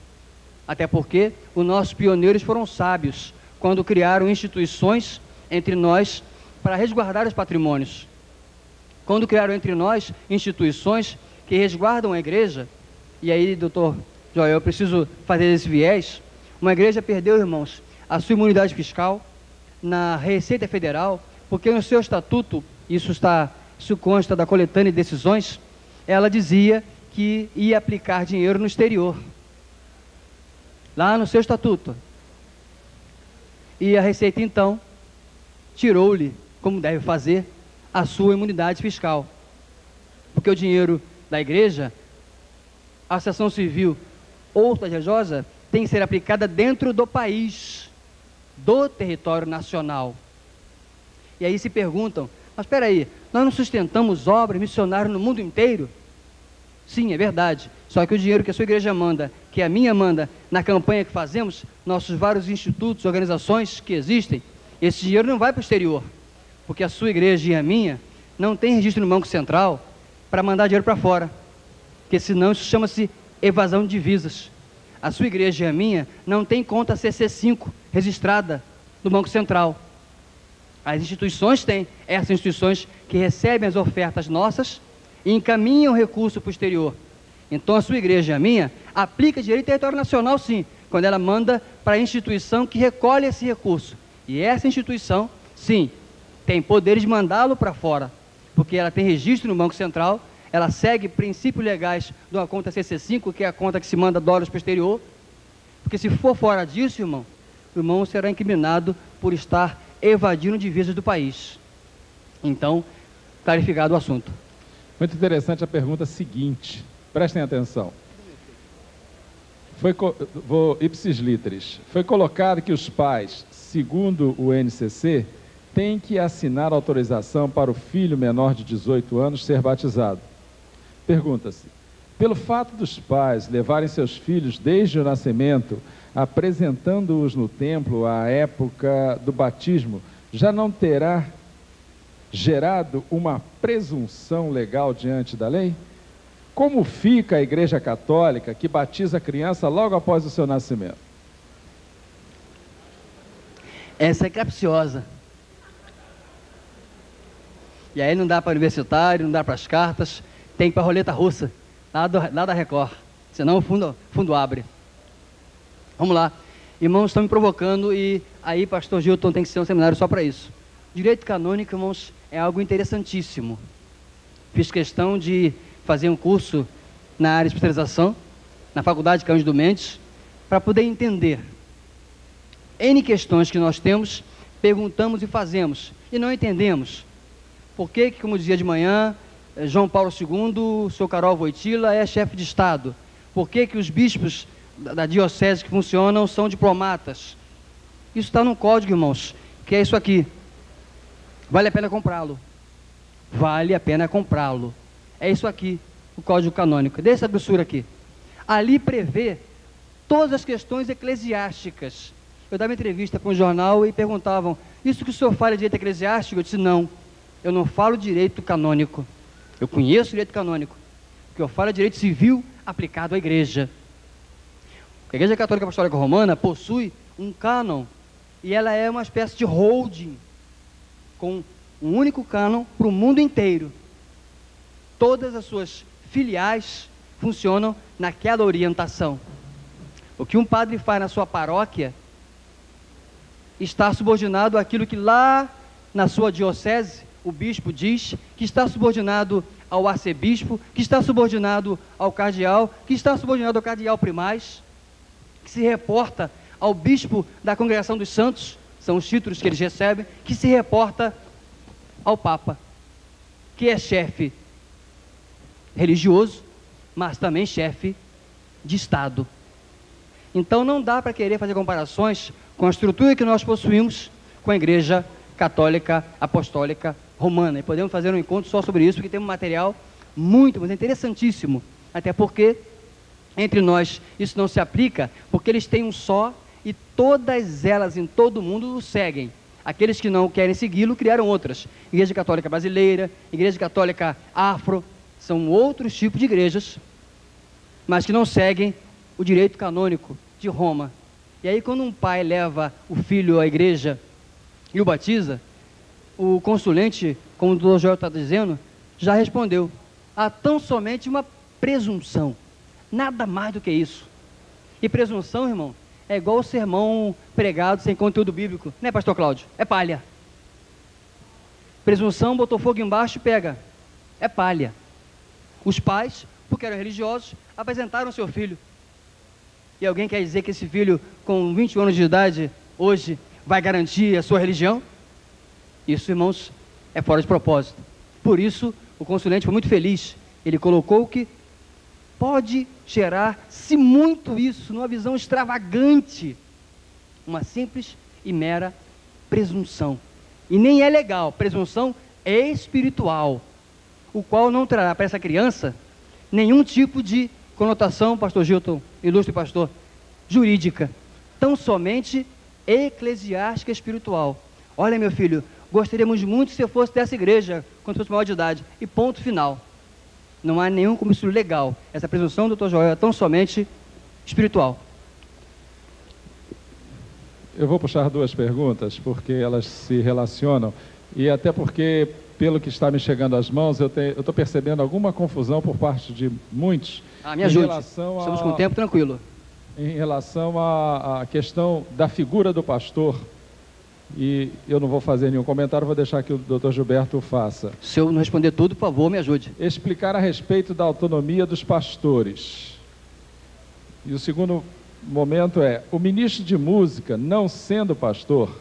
Até porque os nossos pioneiros foram sábios quando criaram instituições entre nós para resguardar os patrimônios. Quando criaram entre nós instituições que resguardam a igreja, e aí, doutor Joel, eu preciso fazer esse viés. Uma igreja perdeu, irmãos, a sua imunidade fiscal na Receita Federal, porque no seu estatuto, isso consta da coletânea de decisões, ela dizia que ia aplicar dinheiro no exterior. Lá no seu estatuto. E a Receita, então, tirou-lhe, como deve fazer, a sua imunidade fiscal. Porque o dinheiro da igreja, a associação civil ou religiosa, tem que ser aplicada dentro do país, do território nacional. E aí se perguntam, mas espera aí, nós não sustentamos obras missionárias no mundo inteiro? Sim, é verdade. Só que o dinheiro que a sua igreja manda, que a minha manda, na campanha que fazemos, nossos vários institutos, organizações que existem, esse dinheiro não vai para o exterior. Porque a sua igreja e a minha não tem registro no Banco Central para mandar dinheiro para fora. Porque senão isso chama-se evasão de divisas. A sua igreja e a minha não tem conta CC5 registrada no Banco Central. As instituições têm, essas instituições que recebem as ofertas nossas e encaminham o recurso para o exterior. Então a sua igreja e a minha aplica direito território nacional, sim, quando ela manda para a instituição que recolhe esse recurso. E essa instituição, sim, tem poder de mandá-lo para fora, porque ela tem registro no Banco Central, ela segue princípios legais de uma conta CC5, que é a conta que se manda dólares para o exterior, porque se for fora disso, irmão, o irmão será incriminado por estar evadindo divisas do país. Então, clarificado o assunto. Muito interessante a pergunta seguinte, prestem atenção. Vou ipsis literis. Foi colocado que os pais, segundo o NCC, têm que assinar autorização para o filho menor de 18 anos ser batizado. Pergunta-se, pelo fato dos pais levarem seus filhos desde o nascimento, apresentando-os no templo à época do batismo, já não terá gerado uma presunção legal diante da lei? Como fica a Igreja Católica que batiza a criança logo após o seu nascimento? Essa é capciosa. E aí não dá para universitário, não dá para as cartas, tem que ir para a roleta russa, lá da Record, senão o fundo abre. Vamos lá. Irmãos, estão me provocando e aí, pastor Gilton, tem que ser um seminário só para isso. Direito canônico, irmãos, é algo interessantíssimo. Fiz questão de fazer um curso na área de especialização, na Faculdade Cândido Mendes, para poder entender N questões que nós temos, perguntamos e fazemos, e não entendemos. Por que, como dizia de manhã, João Paulo II, Sr. Carol Wojtyla é chefe de Estado? Por que os bispos da diocese que funcionam são diplomatas? Isso está no código, irmãos, que é isso aqui. Vale a pena comprá-lo. Vale a pena comprá-lo. É isso aqui, o código canônico. Deixa essa grossura aqui. Ali prevê todas as questões eclesiásticas Eu dava entrevista para um jornal e perguntavam, isso que o senhor fala de direito eclesiástico? Eu disse, não, eu não falo direito canônico. Eu conheço direito canônico. O que eu falo é direito civil aplicado à igreja. A Igreja Católica Apostólica Romana possui um cânon e ela é uma espécie de holding com um único cânon para o mundo inteiro. Todas as suas filiais funcionam naquela orientação. O que um padre faz na sua paróquia está subordinado àquilo que lá na sua diocese o bispo diz, que está subordinado ao arcebispo, que está subordinado ao cardeal, que está subordinado ao cardeal primaz, que se reporta ao bispo da Congregação dos Santos, são os títulos que eles recebem, que se reporta ao Papa, que é chefe religioso, mas também chefe de Estado. Então não dá para querer fazer comparações com a estrutura que nós possuímos com a Igreja Católica Apostólica Romana. E podemos fazer um encontro só sobre isso, porque tem um material muito, mas interessantíssimo. Até porque, entre nós, isso não se aplica, porque eles têm um só e todas elas em todo o mundo o seguem. Aqueles que não querem segui-lo criaram outras. Igreja Católica Brasileira, Igreja Católica Afro, são outros tipos de igrejas, mas que não seguem o direito canônico de Roma. E aí quando um pai leva o filho à igreja e o batiza, o consulente, como o doutor Joel está dizendo, já respondeu, há tão somente uma presunção, nada mais do que isso. E presunção, irmão, é igual o sermão pregado sem conteúdo bíblico, né, pastor Cláudio? É palha. Presunção, botou fogo embaixo e pega, é palha. Os pais, porque eram religiosos, apresentaram seu filho. E alguém quer dizer que esse filho, com 20 anos de idade, hoje, vai garantir a sua religião? Isso, irmãos, é fora de propósito. Por isso, o consulente foi muito feliz. Ele colocou que pode gerar, se muito isso, numa visão extravagante, uma simples e mera presunção. E nem é legal, presunção é espiritual, o qual não trará para essa criança nenhum tipo de conotação, pastor Gilton, ilustre pastor, jurídica, tão somente eclesiástica espiritual. Olha, meu filho, gostaríamos muito se eu fosse dessa igreja, quando fosse maior de idade, e ponto final. Não há nenhum compromisso legal. Essa presunção do Dr. Joel é tão somente espiritual. Eu vou puxar duas perguntas, porque elas se relacionam, e até porque, pelo que está me chegando às mãos, eu estou percebendo alguma confusão por parte de muitos. Me ajude. Estamos com o tempo tranquilo. Em relação à questão da figura do pastor, e eu não vou fazer nenhum comentário, vou deixar que o doutor Gilberto faça. Se eu não responder tudo, por favor, me ajude. Explicar a respeito da autonomia dos pastores. E o segundo momento é, o ministro de música, não sendo pastor,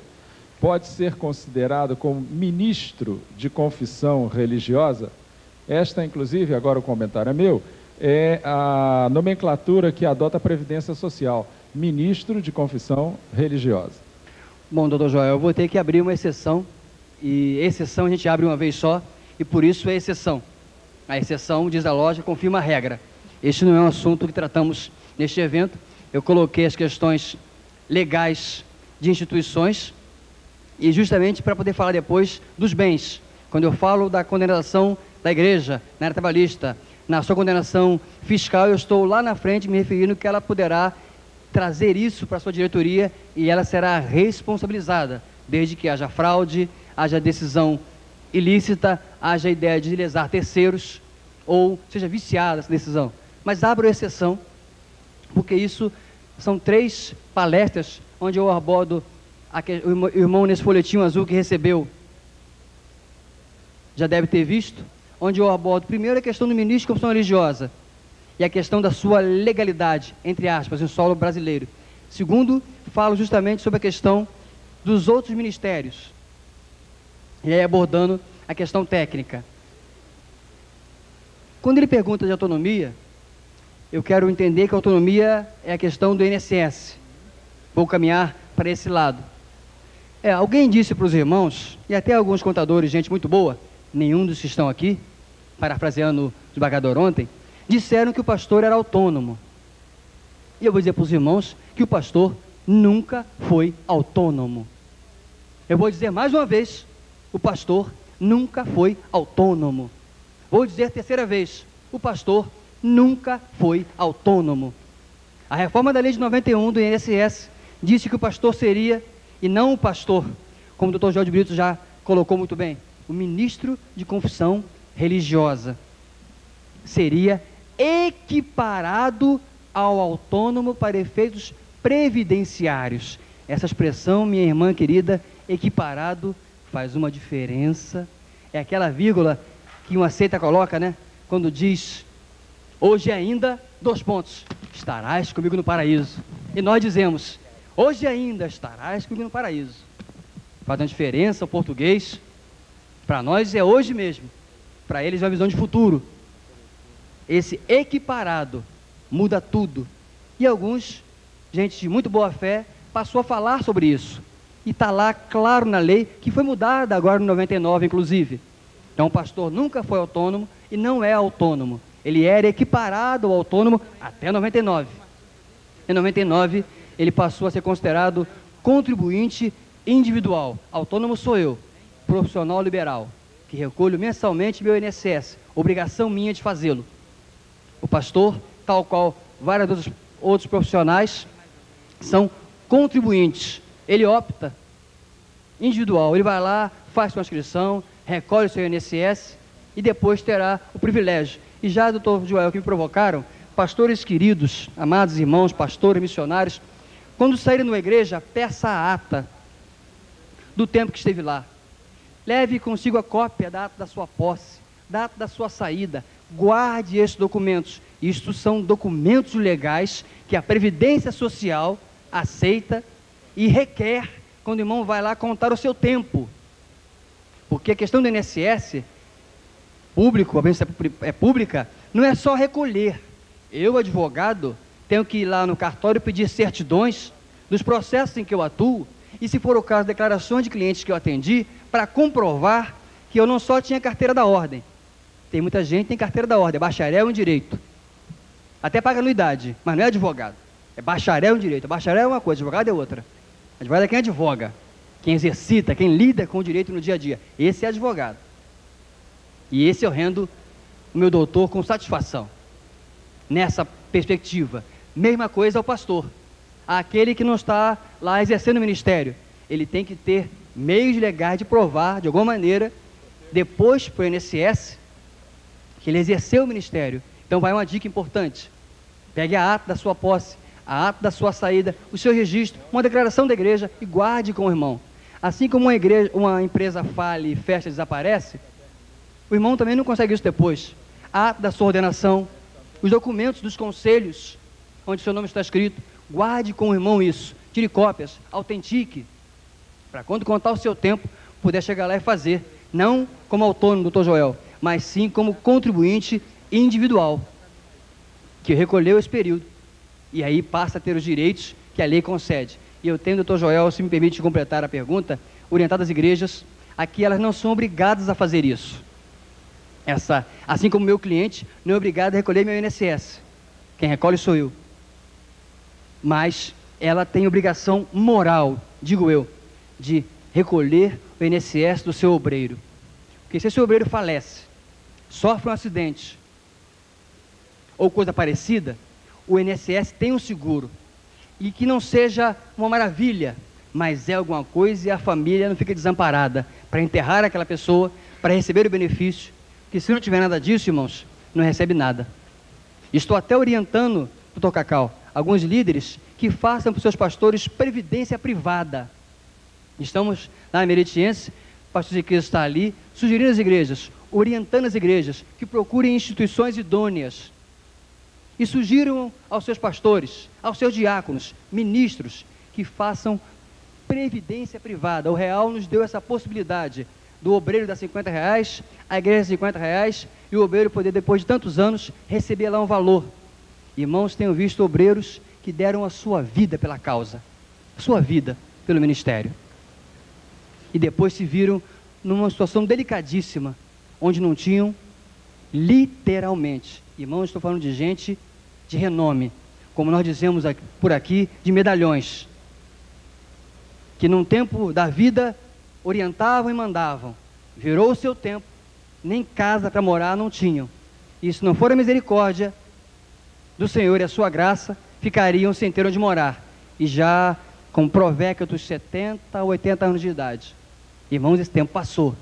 pode ser considerado como ministro de confissão religiosa? Esta, inclusive, agora o comentário é meu, é a nomenclatura que adota a Previdência Social, ministro de confissão religiosa. Bom, doutor Joel, eu vou ter que abrir uma exceção, e exceção a gente abre uma vez só, e por isso é exceção. A exceção, diz a lógica, confirma a regra. Este não é um assunto que tratamos neste evento. Eu coloquei as questões legais de instituições, e justamente para poder falar depois dos bens. Quando eu falo da condenação da igreja, na área trabalhista, na sua condenação fiscal, eu estou lá na frente me referindo que ela poderá trazer isso para a sua diretoria e ela será responsabilizada, desde que haja fraude, haja decisão ilícita, haja ideia de lesar terceiros, ou seja viciada essa decisão. Mas abro exceção, porque isso são 3 palestras onde eu abordo o irmão nesse folhetinho azul que recebeu, já deve ter visto, onde eu abordo primeiro a questão do ministro de confissão religiosa e a questão da sua legalidade, entre aspas, em solo brasileiro. Segundo, falo justamente sobre a questão dos outros ministérios, e aí abordando a questão técnica. Quando ele pergunta de autonomia, eu quero entender que a autonomia é a questão do INSS. Vou caminhar para esse lado. Alguém disse para os irmãos, e até alguns contadores, gente muito boa, nenhum dos que estão aqui, parafraseando o desembargador ontem, disseram que o pastor era autônomo. E eu vou dizer para os irmãos que o pastor nunca foi autônomo. Eu vou dizer mais uma vez, o pastor nunca foi autônomo. Vou dizer a terceira vez, o pastor nunca foi autônomo. A reforma da lei de 91 do INSS disse que o pastor seria, e não o pastor, como o Dr. Jorge Brito já colocou muito bem, o ministro de confissão religiosa. Seria equiparado ao autônomo para efeitos previdenciários. Essa expressão, minha irmã querida, equiparado, faz uma diferença. É aquela vírgula que uma seita coloca, né? Quando diz, hoje ainda, estarás comigo no paraíso. E nós dizemos, hoje ainda estarás comigo no paraíso. Faz uma diferença o português. Para nós é hoje mesmo. Para eles é uma visão de futuro. Esse equiparado muda tudo. E alguns, gente de muito boa fé, passou a falar sobre isso. E está lá claro na lei, que foi mudada agora no 99, inclusive. Então o pastor nunca foi autônomo e não é autônomo. Ele era equiparado ao autônomo até 99. Em 99, ele passou a ser considerado contribuinte individual. Autônomo sou eu, profissional liberal, que recolho mensalmente meu INSS, obrigação minha de fazê-lo. O pastor, tal qual vários outros profissionais, são contribuintes. Ele opta individual, ele vai lá, faz sua inscrição, recolhe o seu INSS e depois terá o privilégio. E já, doutor Joel, que me provocaram, pastores queridos, amados irmãos, pastores, missionários, quando saírem da igreja, peça a ata do tempo que esteve lá. Leve consigo a cópia da ata da sua posse, da ata da sua saída. Guarde esses documentos. Isto são documentos legais que a Previdência Social aceita e requer quando o irmão vai lá contar o seu tempo. Porque a questão do INSS público, a previdência é pública, não é só recolher. Eu, advogado, tenho que ir lá no cartório pedir certidões dos processos em que eu atuo e, se for o caso, declarações de clientes que eu atendi para comprovar que eu não só tinha carteira da ordem. Tem muita gente que tem carteira da ordem, é bacharel em direito. Até paga anuidade, mas não é advogado. É bacharel em direito. Bacharel é uma coisa, advogado é outra. Advogado é quem advoga, quem exercita, quem lida com o direito no dia a dia. Esse é advogado. E esse eu rendo o meu doutor com satisfação. Nessa perspectiva. Mesma coisa ao pastor. Aquele que não está lá exercendo o ministério. Ele tem que ter meios legais de provar, de alguma maneira, depois para o INSS, que ele exerceu o ministério. Então vai uma dica importante. Pegue a ata da sua posse, a ata da sua saída, o seu registro, uma declaração da igreja e guarde com o irmão. Assim como uma empresa fale e fecha e desaparece, o irmão também não consegue isso depois. A ata da sua ordenação, os documentos dos conselhos, onde o seu nome está escrito, guarde com o irmão isso, tire cópias, autentique, para quando contar o seu tempo, puder chegar lá e fazer, não como autônomo, doutor Joel, mas sim como contribuinte individual, que recolheu esse período, e aí passa a ter os direitos que a lei concede. E eu tenho, doutor Joel, se me permite completar a pergunta, orientado às igrejas, aqui elas não são obrigadas a fazer isso. Assim como meu cliente não é obrigado a recolher meu INSS, quem recolhe sou eu. Mas ela tem obrigação moral, digo eu, de recolher o INSS do seu obreiro. Porque se esse obreiro falece, sofre um acidente ou coisa parecida, o INSS tem um seguro. E que não seja uma maravilha, mas é alguma coisa e a família não fica desamparada para enterrar aquela pessoa, para receber o benefício, que se não tiver nada disso, irmãos, não recebe nada. Estou até orientando, doutor Cacau, alguns líderes que façam para os seus pastores previdência privada. Estamos na Meritiense, o pastor Ezequiel está ali, sugerindo às igrejas, orientando as igrejas, que procurem instituições idôneas, e sugiram aos seus pastores, aos seus diáconos, ministros, que façam previdência privada. O real nos deu essa possibilidade, do obreiro dar R$50, a igreja R$50, e o obreiro poder, depois de tantos anos, receber lá um valor. Irmãos, tenho visto obreiros que deram a sua vida pela causa, a sua vida pelo ministério, e depois se viram numa situação delicadíssima, onde não tinham, literalmente, irmãos, estou falando de gente de renome, como nós dizemos por aqui, de medalhões, que num tempo da vida orientavam e mandavam. Virou o seu tempo, nem casa para morar não tinham. E se não for a misericórdia do Senhor e a sua graça, ficariam sem ter onde morar. E já com provéquio dos 70 a 80 anos de idade. Irmãos, esse tempo passou.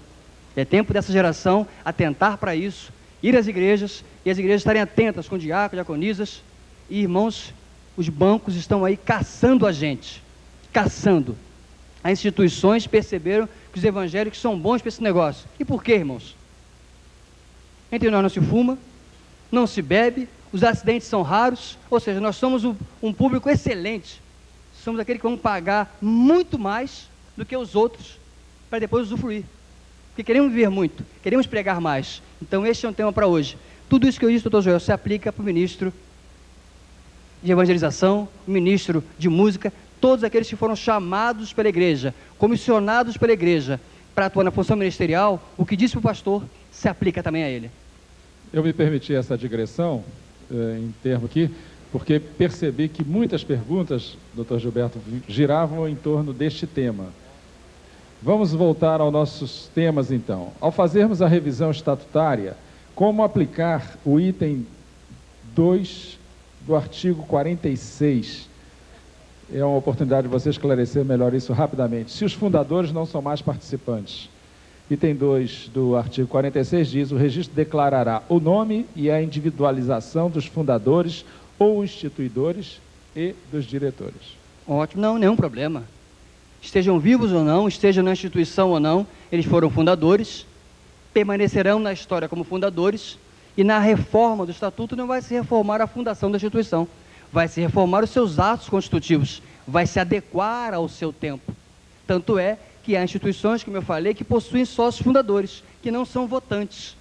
É tempo dessa geração atentar para isso, ir às igrejas, e as igrejas estarem atentas com diáconos, diaconisas. E irmãos, os bancos estão aí caçando a gente. Caçando. As instituições perceberam que os evangélicos são bons para esse negócio. E por quê, irmãos? Entre nós não se fuma, não se bebe, os acidentes são raros, ou seja, nós somos um público excelente. Somos aqueles que vão pagar muito mais do que os outros para depois usufruir. Porque queremos viver muito, queremos pregar mais. Então este é um tema para hoje. Tudo isso que eu disse, doutor Joel, se aplica para o ministro de evangelização, o ministro de música, todos aqueles que foram chamados pela igreja, comissionados pela igreja para atuar na função ministerial. O que disse para o pastor se aplica também a ele. Eu me permiti essa digressão em termo aqui, porque percebi que muitas perguntas, doutor Gilberto, giravam em torno deste tema. Vamos voltar aos nossos temas, então. Ao fazermos a revisão estatutária, como aplicar o item 2 do artigo 46? É uma oportunidade de você esclarecer melhor isso rapidamente. Se os fundadores não são mais participantes. Item 2 do artigo 46 diz: o registro declarará o nome e a individualização dos fundadores ou instituidores e dos diretores. Ótimo, não, nenhum problema. Estejam vivos ou não, estejam na instituição ou não, eles foram fundadores, permanecerão na história como fundadores, e na reforma do estatuto não vai se reformar a fundação da instituição, vai se reformar os seus atos constitutivos, vai se adequar ao seu tempo. Tanto é que há instituições, como eu falei, que possuem sócios fundadores, que não são votantes.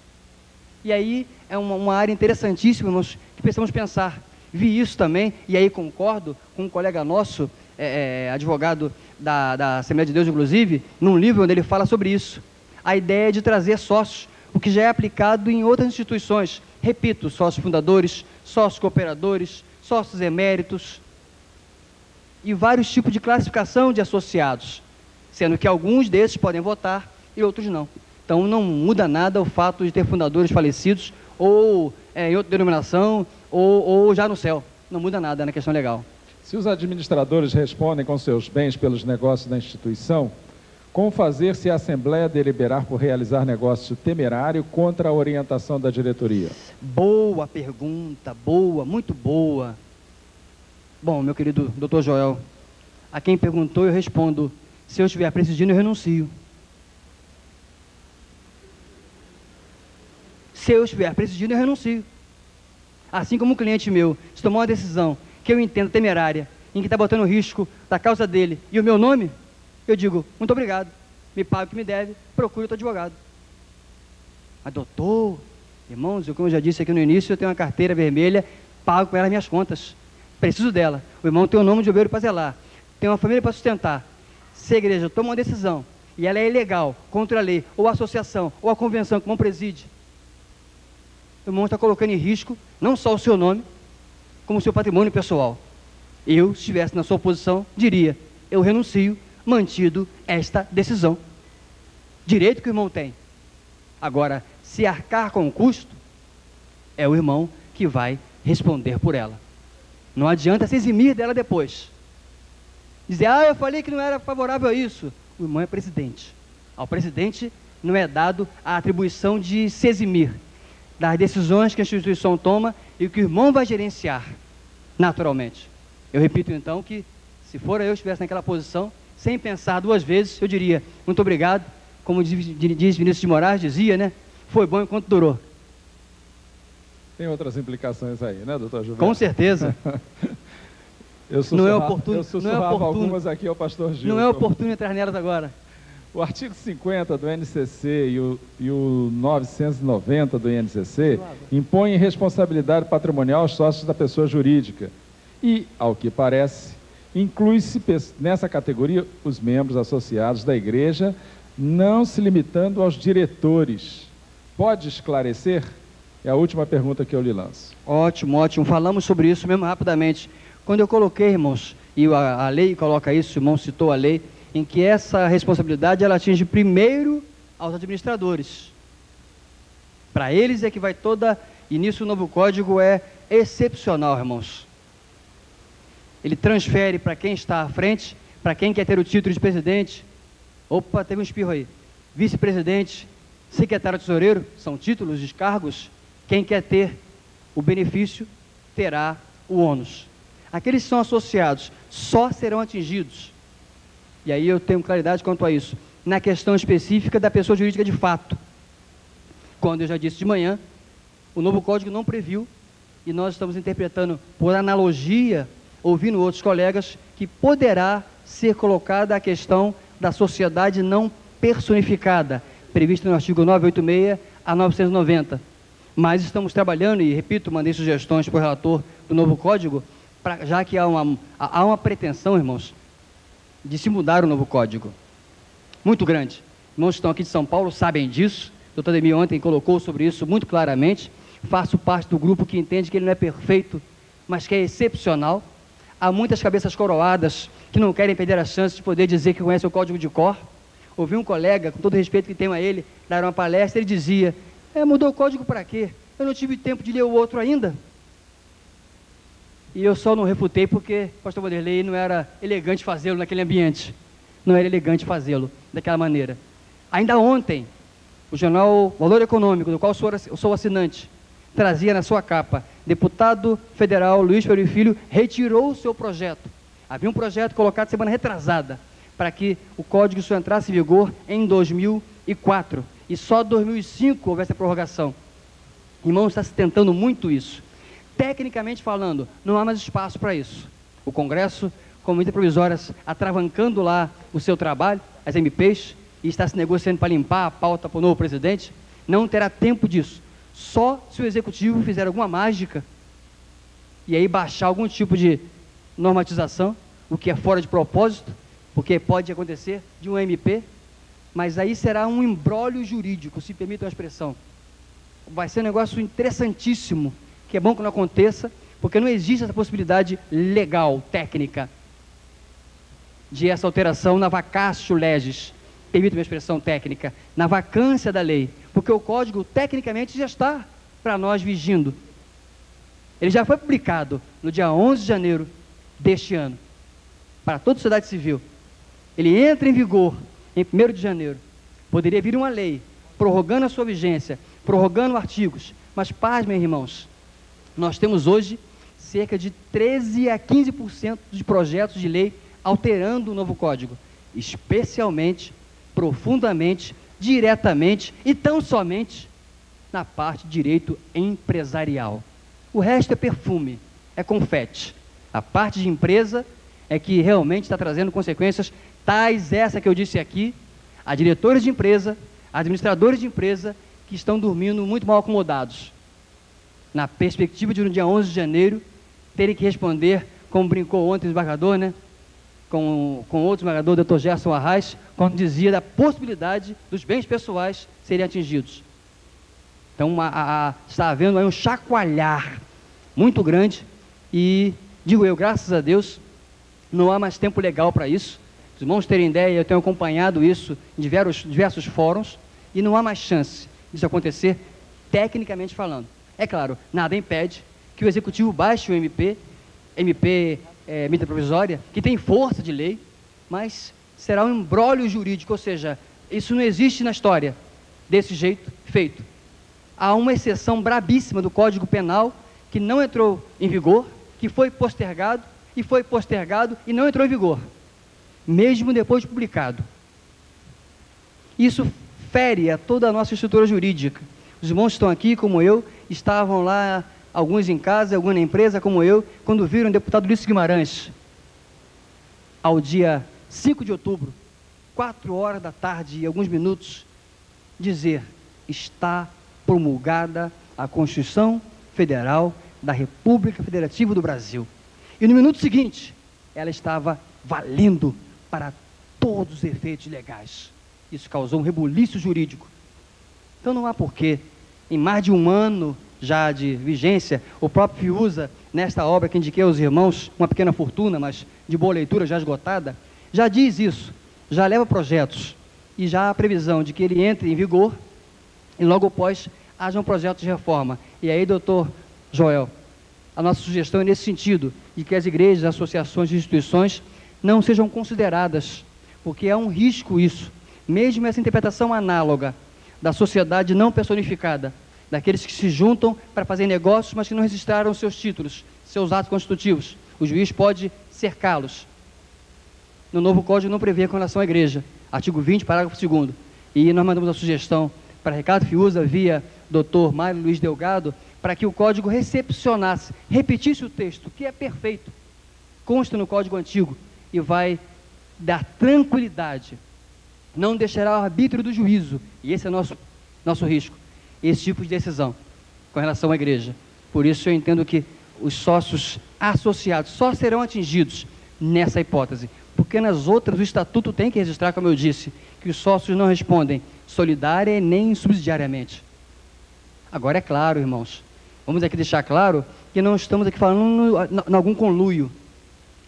E aí é uma área interessantíssima, irmãos, que precisamos pensar. Vi isso também, e aí concordo com um colega nosso, advogado da Assembleia de Deus, inclusive, num livro onde ele fala sobre isso. A ideia de trazer sócios, o que já é aplicado em outras instituições. Repito, sócios fundadores, sócios cooperadores, sócios eméritos, e vários tipos de classificação de associados, sendo que alguns desses podem votar e outros não. Então não muda nada o fato de ter fundadores falecidos, ou em outra denominação, ou já no céu. Não muda nada na questão legal. Se os administradores respondem com seus bens pelos negócios da instituição, como fazer se a Assembleia deliberar por realizar negócio temerário contra a orientação da diretoria? Boa pergunta, boa, muito boa. Bom, meu querido doutor Joel, a quem perguntou eu respondo: se eu estiver presidindo, eu renuncio. Se eu estiver presidindo, eu renuncio. Assim como um cliente meu, se tomar uma decisão que eu entendo temerária, em que está botando risco da causa dele e o meu nome, eu digo: muito obrigado, me pague o que me deve, procure outro advogado. Mas doutor, irmãos, como eu já disse aqui no início, eu tenho uma carteira vermelha, pago com ela minhas contas, preciso dela. O irmão tem um nome de obreiro para zelar, tem uma família para sustentar. Se a igreja toma uma decisão e ela é ilegal, contra a lei, ou a associação, ou a convenção que não preside, o irmão está colocando em risco não só o seu nome, como o seu patrimônio pessoal. Eu, se estivesse na sua posição, diria: eu renuncio, mantido esta decisão. Direito que o irmão tem. Agora, se arcar com o custo, é o irmão que vai responder por ela. Não adianta se eximir dela depois. Dizer: eu falei que não era favorável a isso. O irmão é presidente. Ao presidente não é dado a atribuição de se eximir das decisões que a instituição toma e que o irmão vai gerenciar, naturalmente. Eu repito então que, se for eu estivesse naquela posição, sem pensar duas vezes, eu diria: muito obrigado, como diz Vinícius de Moraes, dizia, né? Foi bom enquanto durou. Tem outras implicações aí, né, doutor Gilberto? Com certeza. Eu sussurrava algumas aqui ao pastor Gil. Não é oportuno entrar nelas agora. O artigo 50 do NCC e o 990 do INCC impõem responsabilidade patrimonial aos sócios da pessoa jurídica. E, ao que parece, inclui-se nessa categoria os membros associados da igreja, não se limitando aos diretores. Pode esclarecer? É a última pergunta que eu lhe lanço. Ótimo, ótimo. Falamos sobre isso mesmo rapidamente. Quando eu coloquei, irmãos, e a lei coloca isso, o irmão citou a lei, em que essa responsabilidade ela atinge primeiro aos administradores. Para eles é que vai toda... E nisso o novo código é excepcional, irmãos. Ele transfere para quem está à frente, para quem quer ter o título de presidente. Opa, teve um espirro aí. Vice-presidente, secretário-tesoureiro, são títulos, descargos. Quem quer ter o benefício, terá o ônus. Aqueles que são associados só serão atingidos, e aí eu tenho claridade quanto a isso, na questão específica da pessoa jurídica de fato. Quando eu já disse de manhã, o novo código não previu, e nós estamos interpretando por analogia, ouvindo outros colegas, que poderá ser colocada a questão da sociedade não personificada, prevista no artigo 986 a 990. Mas estamos trabalhando, e repito, mandei sugestões para o relator do novo código, já que há uma pretensão, irmãos, de se mudar o novo código. Muito grande. Irmãos que estão aqui de São Paulo sabem disso. O doutor Ademir ontem colocou sobre isso muito claramente. Faço parte do grupo que entende que ele não é perfeito, mas que é excepcional. Há muitas cabeças coroadas que não querem perder a chance de poder dizer que conhece o código de cor. Ouvi um colega, com todo o respeito que tenho a ele, dar uma palestra, ele dizia, mudou o código para quê? Eu não tive tempo de ler o outro ainda. E eu só não refutei porque o pastor Vanderlei não era elegante fazê-lo naquele ambiente. Não era elegante fazê-lo daquela maneira. Ainda ontem, o jornal Valor Econômico, do qual eu sou assinante, trazia na sua capa, deputado federal Luiz Ferreira Filho retirou o seu projeto. Havia um projeto colocado semana retrasada, para que o código só entrasse em vigor em 2004. E só em 2005 houvesse a prorrogação. Irmãos, está se tentando muito isso. Tecnicamente falando, não há mais espaço para isso. O Congresso, com medidas provisórias, atravancando lá o seu trabalho, as MPs, e está se negociando para limpar a pauta para o novo presidente, não terá tempo disso. Só se o Executivo fizer alguma mágica e aí baixar algum tipo de normatização, o que é fora de propósito, porque pode acontecer de um MP, mas aí será um imbróglio jurídico, se permitam a expressão. Vai ser um negócio interessantíssimo, que é bom que não aconteça, porque não existe essa possibilidade legal, técnica, de essa alteração na vacatio legis, permita uma expressão técnica, na vacância da lei, porque o código tecnicamente já está para nós vigindo. Ele já foi publicado no dia 11 de janeiro deste ano, para toda a sociedade civil. Ele entra em vigor em 1º de janeiro. Poderia vir uma lei prorrogando a sua vigência, prorrogando artigos, mas pasmem, irmãos, nós temos hoje cerca de 13 a 15% de projetos de lei alterando o novo código, especialmente, profundamente, diretamente e tão somente na parte de direito empresarial. O resto é perfume, é confete. A parte de empresa é que realmente está trazendo consequências tais essa que eu disse aqui, a diretores de empresa, administradores de empresa que estão dormindo muito mal acomodados, na perspectiva de no dia 11 de janeiro terem que responder, como brincou ontem o desembargador, né? Com outro desembargador, o Dr. Gerson Arraes, quando dizia da possibilidade dos bens pessoais serem atingidos. Então, está havendo aí um chacoalhar muito grande e, digo eu, graças a Deus, não há mais tempo legal para isso. Os irmãos terem ideia, eu tenho acompanhado isso em diversos fóruns e não há mais chance disso acontecer, tecnicamente falando. É claro, nada impede que o Executivo baixe o MP, medida provisória, que tem força de lei, mas será um imbróglio jurídico, ou seja, isso não existe na história desse jeito feito. Há uma exceção brabíssima do Código Penal que não entrou em vigor, que foi postergado e não entrou em vigor, mesmo depois de publicado. Isso fere a toda a nossa estrutura jurídica. Os irmãos que estão aqui, como eu, estavam lá, alguns em casa, alguns na empresa, como eu, quando viram o deputado Ulisses Guimarães, ao dia 5 de outubro, 4 horas da tarde e alguns minutos, dizer: está promulgada a Constituição Federal da República Federativa do Brasil. E no minuto seguinte, ela estava valendo para todos os efeitos legais. Isso causou um rebuliço jurídico. Então não há porquê, em mais de um ano já de vigência, o próprio Fiuza, nesta obra que indiquei aos irmãos, uma pequena fortuna, mas de boa leitura, já esgotada, já diz isso. já leva projetos e já há previsão de que ele entre em vigor e logo após haja um projeto de reforma. E aí, doutor Joel, a nossa sugestão é nesse sentido, de que as igrejas, associações e instituições não sejam consideradas, porque é um risco isso, mesmo essa interpretação análoga da sociedade não personificada, daqueles que se juntam para fazer negócios, mas que não registraram seus títulos, seus atos constitutivos. O juiz pode cercá-los. No novo Código não prevê com relação à igreja. Artigo 20, parágrafo 2º. E nós mandamos a sugestão para Ricardo Fiuza, via Dr. Mário Luiz Delgado, para que o Código recepcionasse, repetisse o texto, que é perfeito, consta no Código Antigo, e vai dar tranquilidade, não deixará o arbítrio do juízo, e esse é nosso risco, esse tipo de decisão com relação à igreja. Por isso eu entendo que os sócios associados só serão atingidos nessa hipótese, porque nas outras o estatuto tem que registrar, como eu disse, que os sócios não respondem solidária nem subsidiariamente. Agora é claro, irmãos, vamos aqui deixar claro que não estamos aqui falando em algum conluio.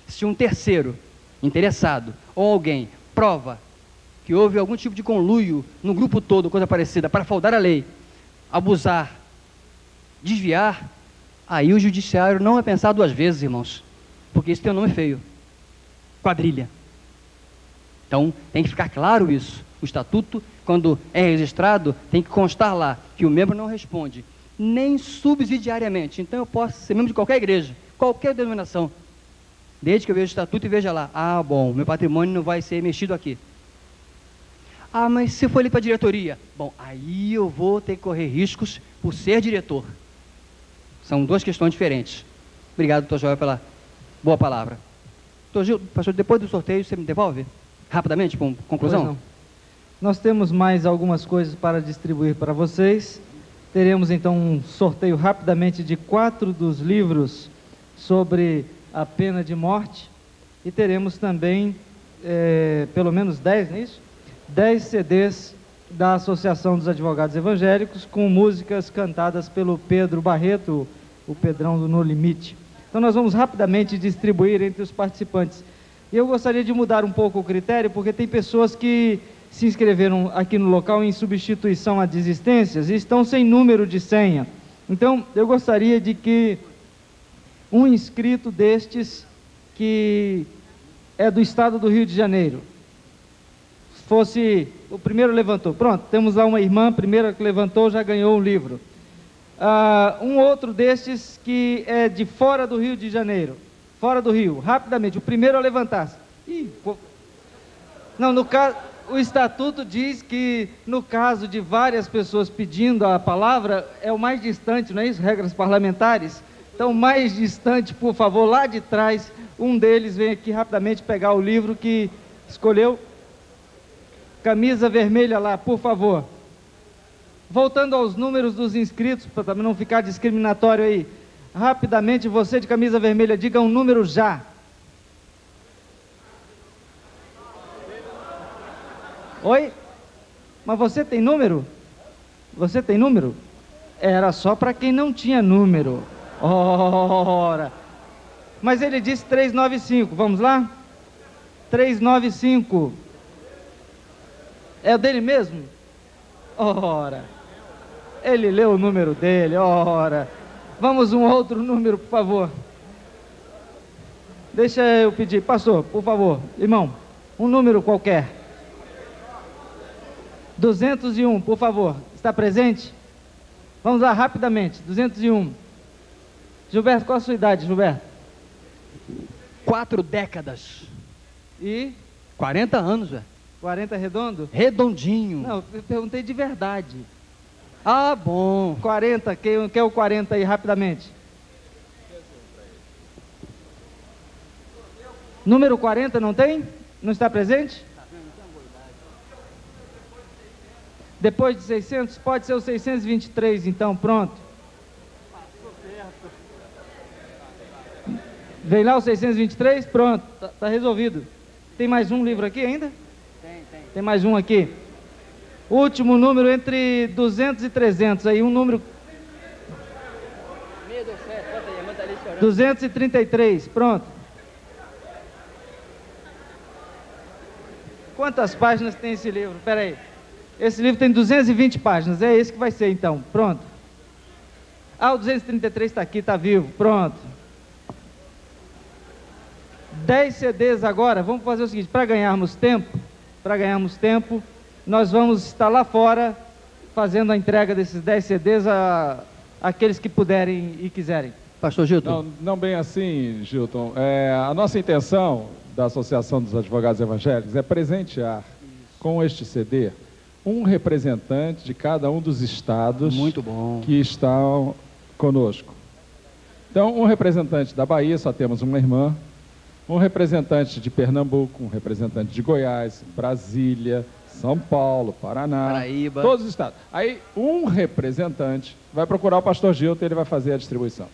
Se um terceiro interessado ou alguém prova que houve algum tipo de conluio no grupo todo, coisa parecida, para fraudar a lei, abusar, desviar, aí o judiciário não vai pensar duas vezes, irmãos, porque isso tem um nome feio, quadrilha. Então tem que ficar claro isso. O estatuto, quando é registrado, tem que constar lá que o membro não responde nem subsidiariamente. Então eu posso ser membro de qualquer igreja, qualquer denominação, desde que eu veja o estatuto e veja lá, ah, bom, meu patrimônio não vai ser mexido aqui. Ah, mas se for ali para a diretoria, bom, aí eu vou ter que correr riscos por ser diretor. São duas questões diferentes. Obrigado, doutor Joel, pela boa palavra. Doutor Gil, pastor, depois do sorteio, você me devolve? Rapidamente, com conclusão? Nós temos mais algumas coisas para distribuir para vocês. Teremos então um sorteio rapidamente de 4 dos livros sobre a pena de morte. E teremos também, pelo menos 10, não é isso? 10 CDs da Associação dos Advogados Evangélicos, com músicas cantadas pelo Pedro Barreto, o Pedrão do No Limite. Então nós vamos rapidamente distribuir entre os participantes. E eu gostaria de mudar um pouco o critério, porque tem pessoas que se inscreveram aqui no local em substituição a desistências e estão sem número de senha. Então eu gostaria de que um inscrito destes, que é do estado do Rio de Janeiro, fosse o primeiro levantou. Pronto, temos lá uma irmã, primeira que levantou, já ganhou um livro. Um outro destes que é de fora do Rio de Janeiro, fora do Rio, rapidamente, o primeiro a levantar-se. Não, no caso, o estatuto diz que no caso de várias pessoas pedindo a palavra, é o mais distante, não é isso? Regras parlamentares. Então, mais distante, por favor, lá de trás, um deles vem aqui rapidamente pegar o livro que escolheu. Camisa vermelha lá, por favor. Voltando aos números dos inscritos, para também não ficar discriminatório aí. Rapidamente, você de camisa vermelha, diga um número já. Oi? Mas você tem número? Você tem número? Era só para quem não tinha número. Ora. Mas ele disse 395, vamos lá? 395. É o dele mesmo? Ora. Ele leu o número dele, ora. Vamos um outro número, por favor. Deixa eu pedir, pastor, por favor, irmão, um número qualquer. 201, por favor, está presente? Vamos lá, rapidamente, 201. Gilberto, qual a sua idade, Gilberto? 4 décadas. E? 40 anos, velho. 40 redondo? Redondinho. Não, eu perguntei de verdade. Ah, bom. 40, quem quer o 40 aí, rapidamente? Número 40 não tem? Não está presente? Depois de 600, pode ser o 623, então, pronto. Vem lá o 623, pronto, tá resolvido. Tem mais um livro aqui ainda? Tem mais um aqui. Último número entre 200 e 300, aí um número... 233, pronto. Quantas páginas tem esse livro? Espera aí. Esse livro tem 220 páginas, é esse que vai ser então. Pronto. Ah, o 233 está aqui, está vivo. Pronto. 10 CDs agora. Vamos fazer o seguinte, para ganharmos tempo, nós vamos estar lá fora fazendo a entrega desses 10 CDs àqueles que puderem e quiserem. Pastor Gilton. Não bem assim, Gilton. A nossa intenção da Associação dos Advogados Evangélicos é presentear com este CD um representante de cada um dos estados Muito bom. que estão conosco. Então, um representante da Bahia, só temos uma irmã, um representante de Pernambuco, um representante de Goiás, Brasília, São Paulo, Paraná, Paraíba. todos os estados. Aí, um representante vai procurar o pastor Gilton e ele vai fazer a distribuição.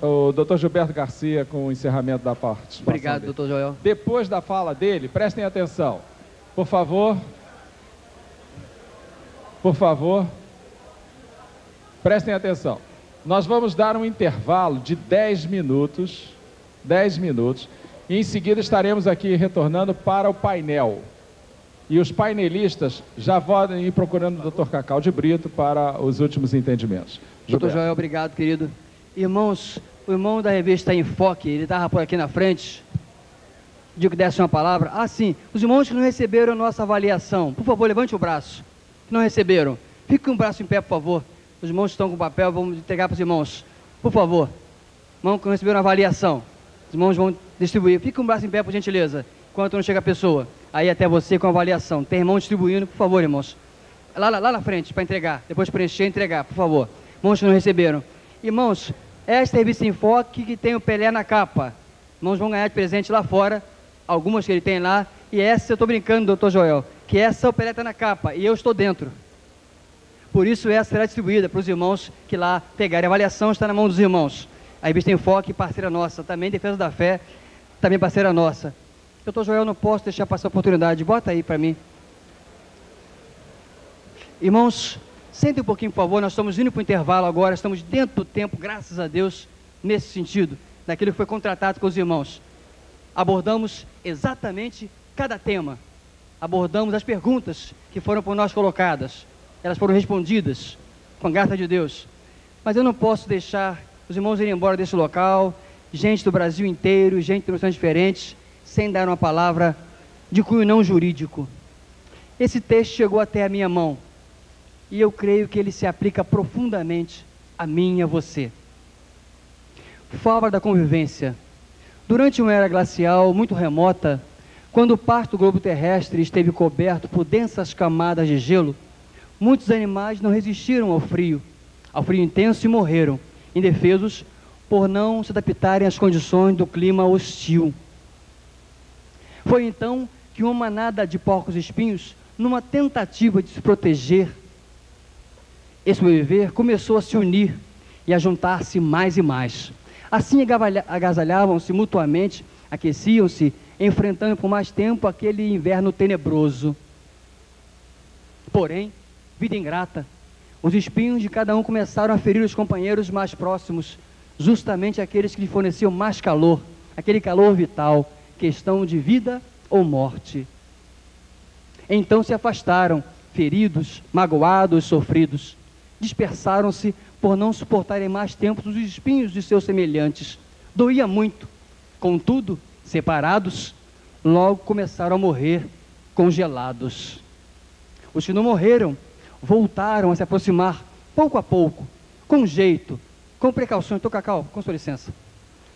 O Dr. Gilberto Garcia com o encerramento da participação. Obrigado, dele. doutor Joel. Depois da fala dele, prestem atenção. Por favor. Por favor. Prestem atenção. Nós vamos dar um intervalo de 10 minutos. 10 minutos. E em seguida estaremos aqui retornando para o painel. E os painelistas já vão ir procurando o Dr. Cacau de Brito para os últimos entendimentos. Doutor Gilberto. Joel, obrigado, querido. Irmãos, o irmão da revista Enfoque, ele estava por aqui na frente. Digo que desse uma palavra. Ah, sim. Os irmãos que não receberam a nossa avaliação, por favor, levante o braço. Que não receberam. Fique com o braço em pé, por favor. Os irmãos que estão com papel, vamos entregar para os irmãos. Por favor. Irmão que não receberam a avaliação. Os irmãos vão distribuir. Fique com o braço em pé, por gentileza. Enquanto não chega a pessoa. Aí até você com a avaliação. Tem irmão distribuindo, por favor, irmãos. Lá na frente, para entregar. Depois de preencher, entregar, por favor. Irmãos que não receberam. Irmãos, esta revista Enfoque que tem o Pelé na capa. Irmãos vão ganhar de presente lá fora. Algumas que ele tem lá. E essa, eu estou brincando, doutor Joel, que essa o Pelé está na capa e eu estou dentro. Por isso essa será distribuída para os irmãos que lá pegarem. A avaliação está na mão dos irmãos. A revista Enfoque, parceira nossa. Também Defesa da Fé, também parceira nossa. Doutor Joel, não posso deixar passar a oportunidade. Bota aí para mim. Irmãos, sentem um pouquinho, por favor. Nós estamos indo para o intervalo agora. Estamos dentro do tempo, graças a Deus, nesse sentido. Daquilo que foi contratado com os irmãos. Abordamos exatamente cada tema. Abordamos as perguntas que foram por nós colocadas. Elas foram respondidas com a graça de Deus. Mas eu não posso deixar os irmãos irem embora desse local, gente do Brasil inteiro, gente de nações diferentes, sem dar uma palavra de cunho não jurídico. Esse texto chegou até a minha mão e eu creio que ele se aplica profundamente a mim e a você. Fala da convivência. Durante uma era glacial muito remota, quando parte do globo terrestre esteve coberto por densas camadas de gelo, muitos animais não resistiram ao frio intenso e morreram, indefesos por não se adaptarem às condições do clima hostil. Foi então que uma manada de porcos-espinhos, numa tentativa de se proteger e sobreviver, começou a se unir e a juntar-se mais e mais. Assim agasalhavam-se mutuamente, aqueciam-se, enfrentando por mais tempo aquele inverno tenebroso. Porém, vida ingrata, os espinhos de cada um começaram a ferir os companheiros mais próximos, justamente aqueles que lhe forneciam mais calor, aquele calor vital, questão de vida ou morte. Então se afastaram, feridos, magoados, sofridos, dispersaram-se por não suportarem mais tempo os espinhos de seus semelhantes. Doía muito, contudo, separados, logo começaram a morrer congelados. Os que não morreram voltaram a se aproximar pouco a pouco, com jeito, com precauções. Tô, Cacau, com sua licença.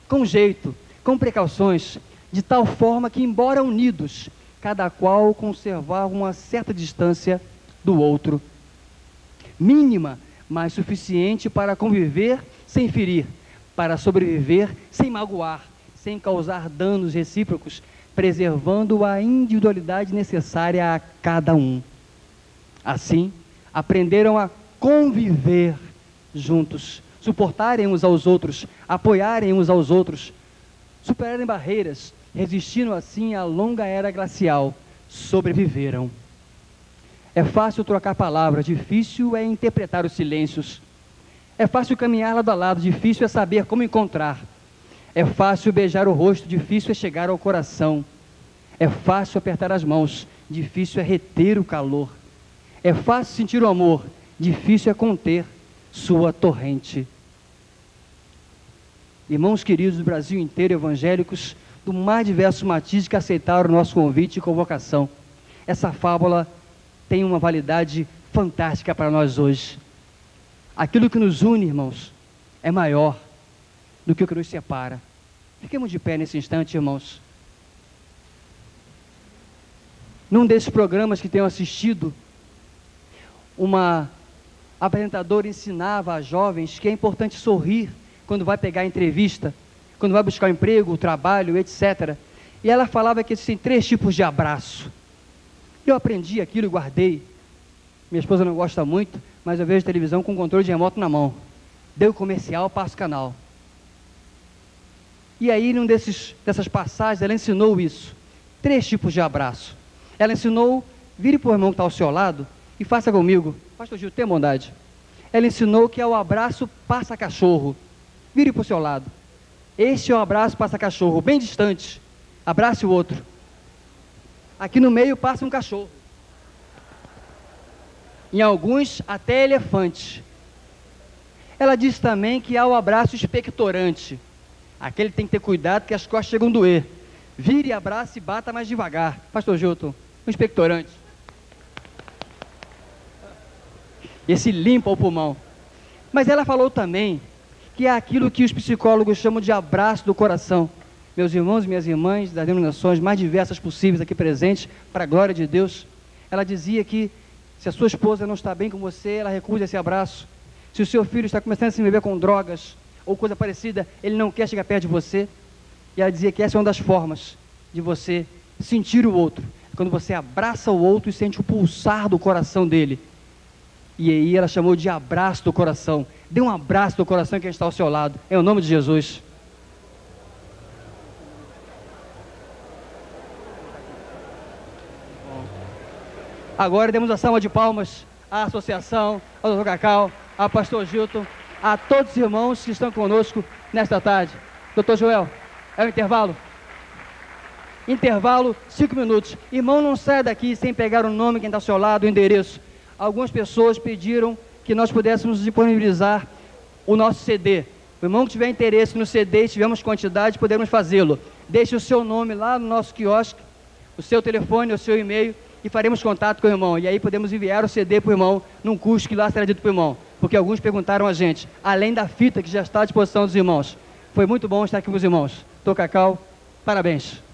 Com jeito, com precauções, de tal forma que, embora unidos, cada qual conservava uma certa distância do outro, mínima, mas suficiente para conviver sem ferir, para sobreviver sem magoar, sem causar danos recíprocos, preservando a individualidade necessária a cada um. Assim, aprenderam a conviver juntos, suportarem uns aos outros, apoiarem uns aos outros, superarem barreiras, resistindo assim à longa era glacial, sobreviveram. É fácil trocar palavras, difícil é interpretar os silêncios. É fácil caminhar lado a lado, difícil é saber como encontrar. É fácil beijar o rosto, difícil é chegar ao coração. É fácil apertar as mãos, difícil é reter o calor. É fácil sentir o amor, difícil é conter sua torrente. Irmãos queridos do Brasil inteiro, evangélicos, do mais diversos matizes que aceitaram o nosso convite e convocação, essa fábula tem uma validade fantástica para nós hoje. Aquilo que nos une, irmãos, é maior do que o que nos separa. Fiquemos de pé nesse instante, irmãos. Num desses programas que tenho assistido, uma apresentadora ensinava a jovens que é importante sorrir quando vai pegar entrevista, quando vai buscar um emprego, trabalho, etc. E ela falava que existem 3 tipos de abraço. Eu aprendi aquilo e guardei. Minha esposa não gosta muito, mas eu vejo televisão com controle de remoto na mão. Deu comercial, passa o canal. E aí, num dessas passagens, ela ensinou isso. 3 tipos de abraço. Ela ensinou, vire para o irmão que está ao seu lado e faça comigo. Pastor Gil, tenha bondade. Ela ensinou que é o abraço passa-cachorro. Vire para o seu lado. Este é o abraço passa-cachorro, bem distante. Abrace o outro. Aqui no meio passa um cachorro. Em alguns, até elefante. Ela disse também que há o abraço expectorante. Aquele tem que ter cuidado que as costas chegam a doer. Vire, abrace e bata mais devagar. Pastor Gilton, um expectorante. Esse limpa o pulmão. Mas ela falou também que é aquilo que os psicólogos chamam de abraço do coração. Meus irmãos e minhas irmãs das denominações mais diversas possíveis aqui presentes, para a glória de Deus, ela dizia que se a sua esposa não está bem com você, ela recusa esse abraço. Se o seu filho está começando a se envolver com drogas ou coisa parecida, ele não quer chegar perto de você. E ela dizia que essa é uma das formas de você sentir o outro. Quando você abraça o outro e sente o pulsar do coração dele. E aí ela chamou de abraço do coração. Dê um abraço do coração que está ao seu lado. Em nome de Jesus. Agora demos a salva de palmas à associação, ao Dr. Cacau, ao pastor Gilton, a todos os irmãos que estão conosco nesta tarde. Doutor Joel, é o intervalo? Intervalo, 5 minutos. Irmão, não saia daqui sem pegar o nome, quem está ao seu lado, o endereço. Algumas pessoas pediram que nós pudéssemos disponibilizar o nosso CD. O irmão que tiver interesse no CD e tivermos quantidade, podemos fazê-lo. Deixe o seu nome lá no nosso quiosque, o seu telefone, o seu e-mail, e faremos contato com o irmão. E aí podemos enviar o CD para o irmão, num custo que lá será dito para o irmão. Porque alguns perguntaram a gente, além da fita que já está à disposição dos irmãos. Foi muito bom estar aqui com os irmãos. Dr. Cacau, parabéns.